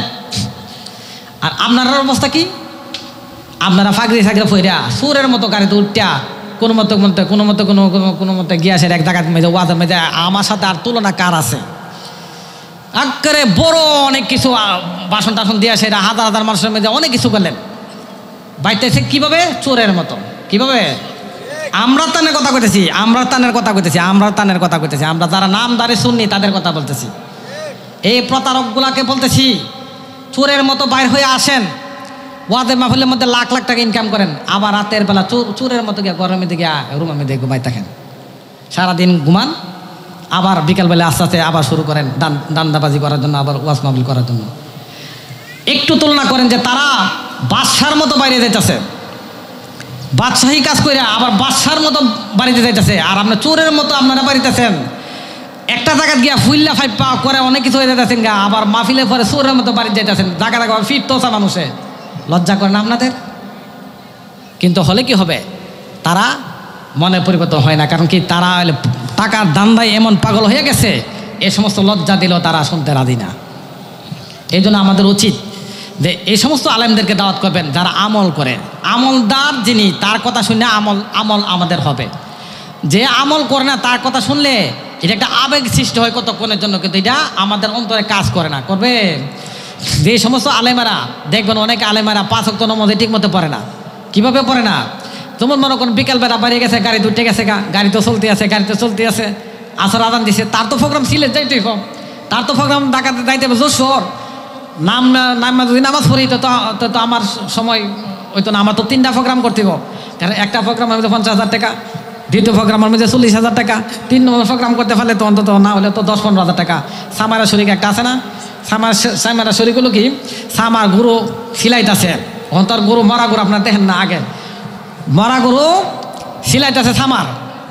আর আপনার অবস্থা কি? আপনারা ফাগরি সাগরে ফইরা সুরের মতো গাড়িতে উঠটা কোনো মতো গিয়া সে এক জায়গায় মেজে ওয়াজের মেজে, আমার সাথে আর তুলনা কার আছে? আকারে বড় অনেক কিছু বাসন টাসন দিয়ে সেটা হাজার হাজার মানুষের মধ্যে অনেক কিছু করলেন। বাইতেছে কিভাবে? চোরের মতো। কিভাবে? আমরা তানের কথা কইতেছি, আমরা তানের কথা কইতেছি, আমরা তানের কথা কইতেছি, আমরা যারা নামদারি শুননি তাদের কথা বলতেছি। এই প্রতারকগুলাকে বলতেছি চোরের মতো বাইর হয়ে আসেন, ওয়াদের মাহফিলের মধ্যে লাখ লাখ টাকা ইনকাম করেন, আবার রাতের বেলা চোরের মতো গিয়ে গরমের দিকে রুমের মধ্যে ঘুমাই থাকেন, সারাদিন ঘুমান, আবার বিকালবেলা আস্তে আস্তে আবার শুরু করেন দান্দাবাজি করার জন্য, আবার ওয়াজ মাহফিল করার জন্য। একটু তুলনা করেন যে তারা বাদশার মতো বাইরে যাইতেছে, বাদশাহী কাজ করে আবার বাদশার মতো বাড়িতে যাইতেছে, আর আপনার চোরের মতো আপনারা বাড়িতেছেন। একটা জায়গা গিয়া ফুল্লা ফাইভ পাওয়া করে অনেক কিছু হয়ে যাইতেছেন গা, আবার মাহফিলে পরে চোরের মতো বাড়িতে যাইতেছেন, জায়গা জায়গা ফিরতেছে মানুষে। লজ্জা করে না আপনাদের? কিন্তু হলে কি হবে? তারা মনে পরিবর্তন হয় না, কারণ কি তারা টাকার দান্দায় এমন পাগল হয়ে গেছে, এ সমস্ত লজ্জা দিলেও তারা শুনতে রাজি না। এই জন্য আমাদের উচিত যে এই সমস্ত আলেমদেরকে দাওয়াত করবেন যারা আমল করে, আমলদার যিনি তার কথা শুনলে আমল আমাদের হবে। যে আমল করে না তার কথা শুনলে এটা একটা আবেগ সৃষ্টি হয় কতক্ষণের জন্য, কিন্তু এটা আমাদের অন্তরে কাজ করে না। করবে যে সমস্ত আলেমারা দেখবেন, অনেক আলেমারা 5 ওয়াক্ত নামাজ ঠিক মতো পড়ে না। কিভাবে পড়ে না? যেমন মনে করেন বিকালবেলা বাড়ি গেছে, গাড়ি উঠে গেছে, গাড়ি তো চলতে আছে, গাড়ি তো চলতে আছে, আসর আদান দিছে, তার তো প্রোগ্রাম সিলেট যাইতেই হোক, তার তো প্রোগ্রাম ঢাকাতে যাইতে হবে যশোর, নাম যদি নামাজ পড়ি তো আমার সময় হইতো না, আমার তো 3টা প্রোগ্রাম করতে হবে, কারণ একটা প্রোগ্রামের মধ্যে 50,000 টাকা, দ্বিতীয় প্রোগ্রামের মধ্যে 40,000 টাকা, 3 নম্বর প্রোগ্রাম করতে পারলে তো অন্তত না হলে তো 10-15,000 টাকা। সামারা শরীর একটা আছে না, সামারা শরীর হলো কি, সামার গরু সিলাইতেছে, অন্তর গরু মরা গরু আপনার দেখেন না, আগে মরা গরু সিলাইতেছে, সামার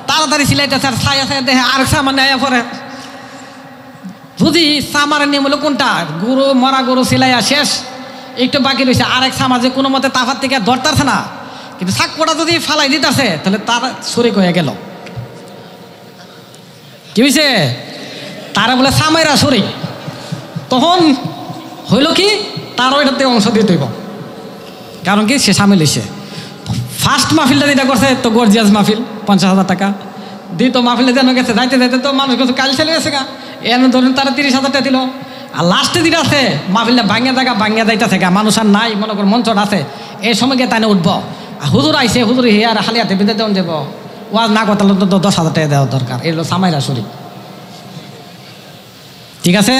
তাড়াতাড়ি সিলাইতেছে, আর ছাই আছে দেখে আর সামার নেয় পরে। যদি সামারের নিয়ম হলো কোনটা, গরু মরা গরু সিলাইয়া শেষ, একটু বাকি রয়েছে, আরেক সামার যে কোনো মতে তাফার থেকে ধরতেছে না, কিন্তু সাক্কোটা যদি ফালাই দিতেছে তাহলে তার শরিক হয়ে গেল। কি হয়েছে? তারা বলে সামাইরা শরিক, তখন হইল কি তারও এটাতে অংশ দিয়ে তৈব, কারণ কি সে সামিল হয়েছে। ফার্স্ট মাহফিলটা যেটা করছে তো গর্জিয়াস মাহফিল, 50,000 টাকা। দ্বিতীয় মাহফিলে যেন গেছে, যাইতে যাইতে তো মানুষ কিছু কাল ছেলে গেছে গা, এর ধরুন তারা 30,000 টাকা দিল। আর লাস্টে যেটা আছে মাহফিলটা ভাঙিয়া যাইতেছে গা, মানুষ আর নাই, মনে কর মঞ্চটা আছে, এই সময় গিয়ে তাই উঠবো, হুজুর আইসে, হুজুর হে আর হালিয়াতে বেঁধে দেওয়া দেব, ওয়াজ না কথা তো 10,000 টাকা দেওয়া দরকার, এগুলো সামাইরা শরীর। ঠিক আছে?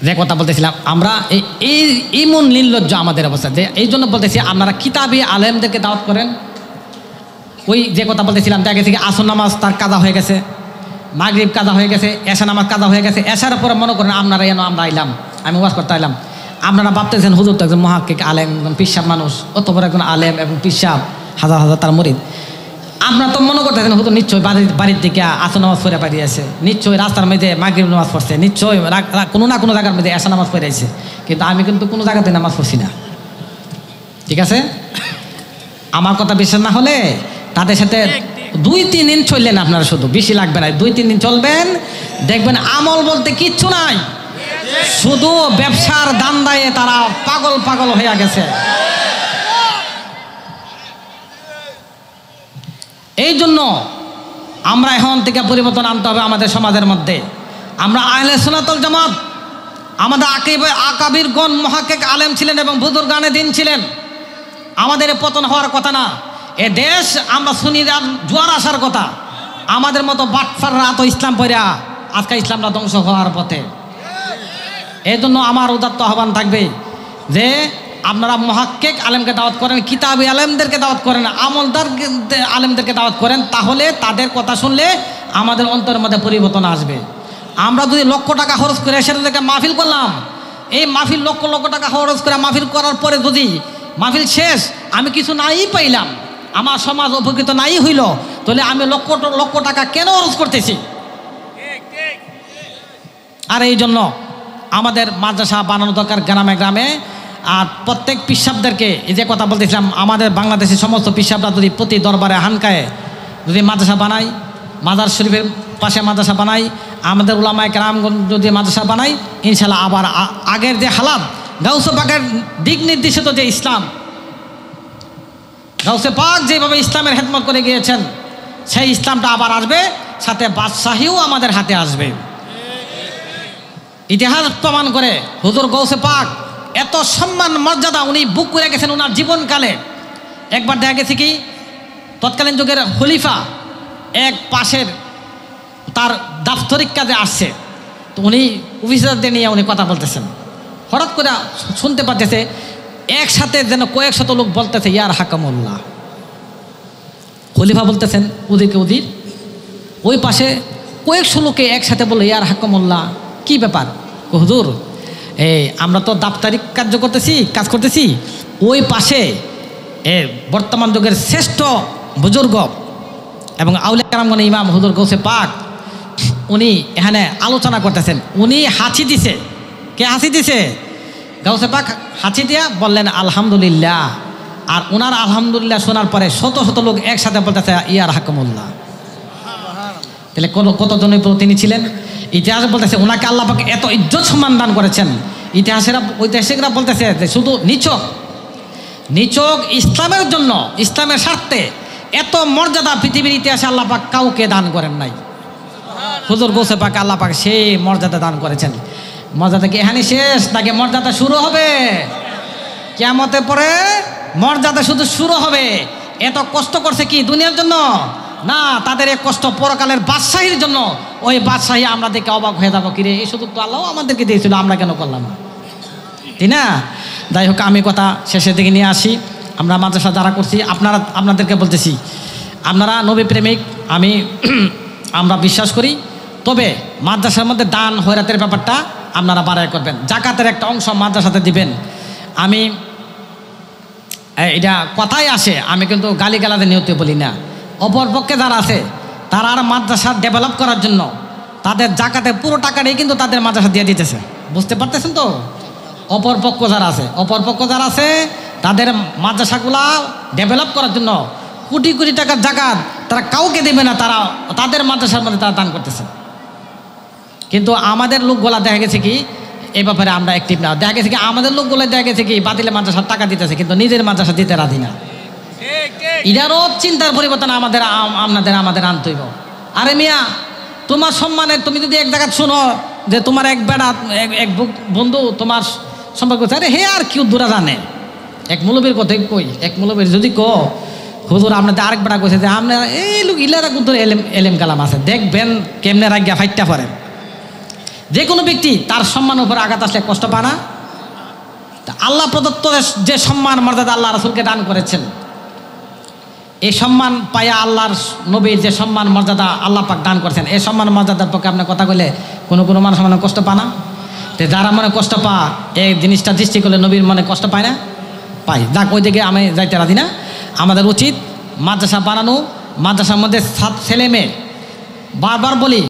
যে কথা বলতেছিলাম আমরা, এই মন নির্লজ্জ আমাদের অবস্থা, যে এই জন্য বলতেছি আপনারা কিতাবি আলেমদেরকে দাওয়াত করেন। ওই যে কথা বলতেছিলাম, দেখা থেকে আসর নামাজ তার কাজা হয়ে গেছে, মাগরিব কাজা হয়ে গেছে, এশা নামাজ কাজা হয়ে গেছে, এশার পরে মনে করেন আপনারা আমরা আইলাম, আমি ওয়াজ করতে আইলাম, আপনারা ভাবতেছেন হুজুর তো একজন মহাক্কিক আলেম, একজন পিসাব মানুষ, অত বড় একজন আলেম এবং পিসাব, হাজার হাজার তার মুরিদ, আপনারা তো মনে করতেছেন হুজুর নিশ্চয়ই বাড়ির দিকে আসর নামাজ পড়ে পাঠিয়েছে, নিশ্চয়ই রাস্তার মধ্যে মাগরিব নামাজ পড়ছে, নিশ্চয়ই কোনো না কোনো জায়গার মধ্যে এশা নামাজ পড়েছে, কিন্তু আমি কিন্তু কোনো জায়গাতে নামাজ পড়ছি না। ঠিক আছে? আমার কথা বিশ্বাস না হলে তাদের সাথে 2-3 দিন চললেন আপনারা, শুধু বেশি লাগবে না, 2-3 দিন চলবেন, দেখবেন আমল বলতে কিচ্ছু নাই, শুধু ব্যবসার ধান্দায় তারা পাগল হয়ে গেছে। এই জন্য আমরা এখন থেকে পরিবর্তন আনতে হবে আমাদের সমাজের মধ্যে। আমরা আহলে সুন্নাত ওয়াল জামাত, আমাদের আকাবিরগণ মুহাক্কিক আলেম ছিলেন এবং বুজুর্গানে দিন ছিলেন, আমাদের পতন হওয়ার কথা না। এ দেশ আমরা শুনি জোয়ার আসার কথা, আমাদের মতো বাটফাররা তো ইসলাম পড়া আজকে ইসলামটা ধ্বংস হওয়ার পথে। এই জন্য আমার উদাত্ত আহ্বান থাকবে যে আপনারা মুহাক্কিক আলেমকে দাওয়াত করেন, কিতাবি আলেমদেরকে দাওয়াত করেন, আমলদার আলেমদেরকে দাওয়াত করেন, তাহলে তাদের কথা শুনলে আমাদের অন্তরের মধ্যে পরিবর্তন আসবে। আমরা যদি লক্ষ টাকা খরচ করে সেটা একটা মাহফিল করলাম, এই মাহফিল লক্ষ টাকা খরচ করে মাহফিল করার পরে যদি মাহফিল শেষ আমি কিছু নাই পাইলাম, আমার সমাজ উপকৃত নাই হইল, তাহলে আমি লক্ষ টাকা কেন খরচ করতেছি? আর এই জন্য আমাদের মাদ্রাসা বানানো দরকার গ্রামে গ্রামে। আর প্রত্যেক পিসাবদেরকে, এই যে কথা বলতেছিলাম, আমাদের বাংলাদেশের সমস্ত পিসাবরা যদি প্রতি দরবারে হানকায় যদি মাদ্রাসা বানাই, মাজার শরীফের পাশে মাদ্রাসা বানাই, আমাদের উলামায়ে কেরামগণ যদি মাদ্রাসা বানাই, ইনশাল্লাহ আবার আগের যে হালাত, গাউসে পাকের দিক নির্দেশিত যে ইসলাম, গাউসে পাক যেভাবে ইসলামের খেদমত করে গিয়েছেন, সেই ইসলামটা আবার আসবে, সাথে বাদশাহীও আমাদের হাতে আসবে। ইতিহাস প্রমাণ করে হুজুর গৌসে পাক এত সম্মান মর্যাদা উনি বুক করে গেছেন ওনার জীবনকালে। একবার দেখা গেছে কি তৎকালীন যুগের খলিফা এক পাশের তার দাপ্তরিক কাজে আসছে, তো উনি অফিসারদের নিয়ে উনি কথা বলতেছেন, হঠাৎ করে শুনতে পাচ্ছেছে একসাথে যেন কয়েক শত লোক বলতেছে ইয়ার হাকামুল্লাহ। খলিফা বলতেছেন ওদিকে ওদির, ওই পাশে কয়েকশো লোকে একসাথে বললো ইয়ার হাকামুল্লাহ, কি ব্যাপার? হুজুর আমরা তো দাপ্তরিক কাজ করতেছি, ওই পাশে বর্তমান যুগের শ্রেষ্ঠ বুজুর্গ এবং আউলিয়া কেরামগণ ইমাম হুজুর গৌসে পাক উনি এখানে আলোচনা করতেছেন। উনি হাঁচি দিছে। কে হাসি দিছে? গৌসে পাক হাঁচি দিয়া বললেন আলহামদুলিল্লাহ। আর ওনার আলহামদুলিল্লাহ শোনার পরে শত শত লোক একসাথে বলতেছে ইয়ার হাকামুল্লাহ। তাহলে কতজনের তিনি ছিলেন? ইতিহাস বলতেছে ওনাকে আল্লাহ পাক এত ইজ্জত সম্মান দান করেছেন। ঐতিহাসিকরা বলতেছে যে শুধু নিছক ইসলামের জন্য, ইসলামের স্বার্থে এত মর্যাদা পৃথিবীর ইতিহাসে আল্লাহ পাক কাউকে দান করেন নাই। হুজুর গৌসে পাক আল্লাহ পাক সেই মর্যাদা দান করেছেন। মর্যাদা কি এখানে শেষ নাকি মর্যাদা শুরু হবে? কিয়ামতে পরে মর্যাদা শুধু শুরু হবে। এত কষ্ট করছে কি দুনিয়ার জন্য না, তাদের এক কষ্ট পরকালের বাদশাহীর জন্য। ওই বাদশাহী আমরা দেখে অবাক হয়ে যাবো, কিরে এই সুযোগ তো আল্লাহ আমাদেরকে দিয়েছিল, আমরা কেন করলাম না? তাই না? যাই হোক, আমি কথা শেষের দিকে নিয়ে আসি। আমরা মাদ্রাসা যারা করছি আপনাদেরকে বলতেছি, আপনারা নবী প্রেমিক, আমরা বিশ্বাস করি। তবে মাদ্রাসার মধ্যে দান হয়রাতের ব্যাপারটা আপনারা বাড়াই করবেন। জাকাতের একটা অংশ মাদ্রাসাতে দিবেন। আমি এটা কথাই আসে, আমি কিন্তু গালিগালাতে নিয়তে বলি না। অপরপক্ষে যারা আছে তারা আর মাদ্রাসা ডেভেলপ করার জন্য তাদের জাকাতের পুরো টাকাটাই কিন্তু তাদের মাদ্রাসা দিয়ে দিতেছে। বুঝতে পারতেছেন তো? অপরপক্ষ যারা আছে তাদের মাদ্রাসাগুলা ডেভেলপ করার জন্য কোটি কোটি টাকার জাকাত তারা কাউকে দেবে না, তারা তাদের মাদ্রাসার মধ্যে তারা দান করতেছে। কিন্তু আমাদের লোকগুলা দেখা গেছে কি এই ব্যাপারে আমরা অ্যাক্টিভ না। দেখা গেছে কি আমাদের লোকগুলো দেখা গেছে কি বাতিলে মাদ্রাসার টাকা দিতেছে, কিন্তু নিজের মাদ্রাসা দিতে রাজি না। এটারও চিন্তার পরিবর্তন আমাদের আনতে হইব। আরে মিয়া, তোমার সম্মানে তুমি যদি এক জায়গায় শোনো যে তোমার এক বেড়া এক বন্ধু তোমার সম্পর্ক, আরে হে আর কেউ দূরা জানে। এক মৌলবীর কথাই কই, এক মৌলবীর যদি হুজুর আপনাদের আরেক বেড়া কইছে যে আমরা এই লোক ইলারা কুদ্দুর এলেম কালাম আছে, দেখবেন কেমনে রাগিয়া ফাইটটা পড়ে। যে কোনো ব্যক্তি তার সম্মানের উপরে আঘাত আসলে কষ্ট পায় না? আল্লাহ প্রদত্ত যে সম্মান মর্যাদা আল্লাহ রাসূলকে দান করেছেন, এই সম্মান পাইয়া আল্লাহর নবীর যে সম্মান মর্যাদা আল্লাহ পাক দান করেছেন, এই সম্মান মর্যাদার পক্ষে আপনার কথা বলে কোনো মানুষ মনে কষ্ট পায় না? তো যারা মনে কষ্ট পায় এই জিনিসটা দৃষ্টি করলে নবীর মনে কষ্ট পায় না? পাই। যাক, ওই দিকে আমি যাইতে রাজি না। আমাদের উচিত মাদ্রাসা বানানো, মাদ্রাসার মধ্যে ছেলে মেয়ে, বারবার বলি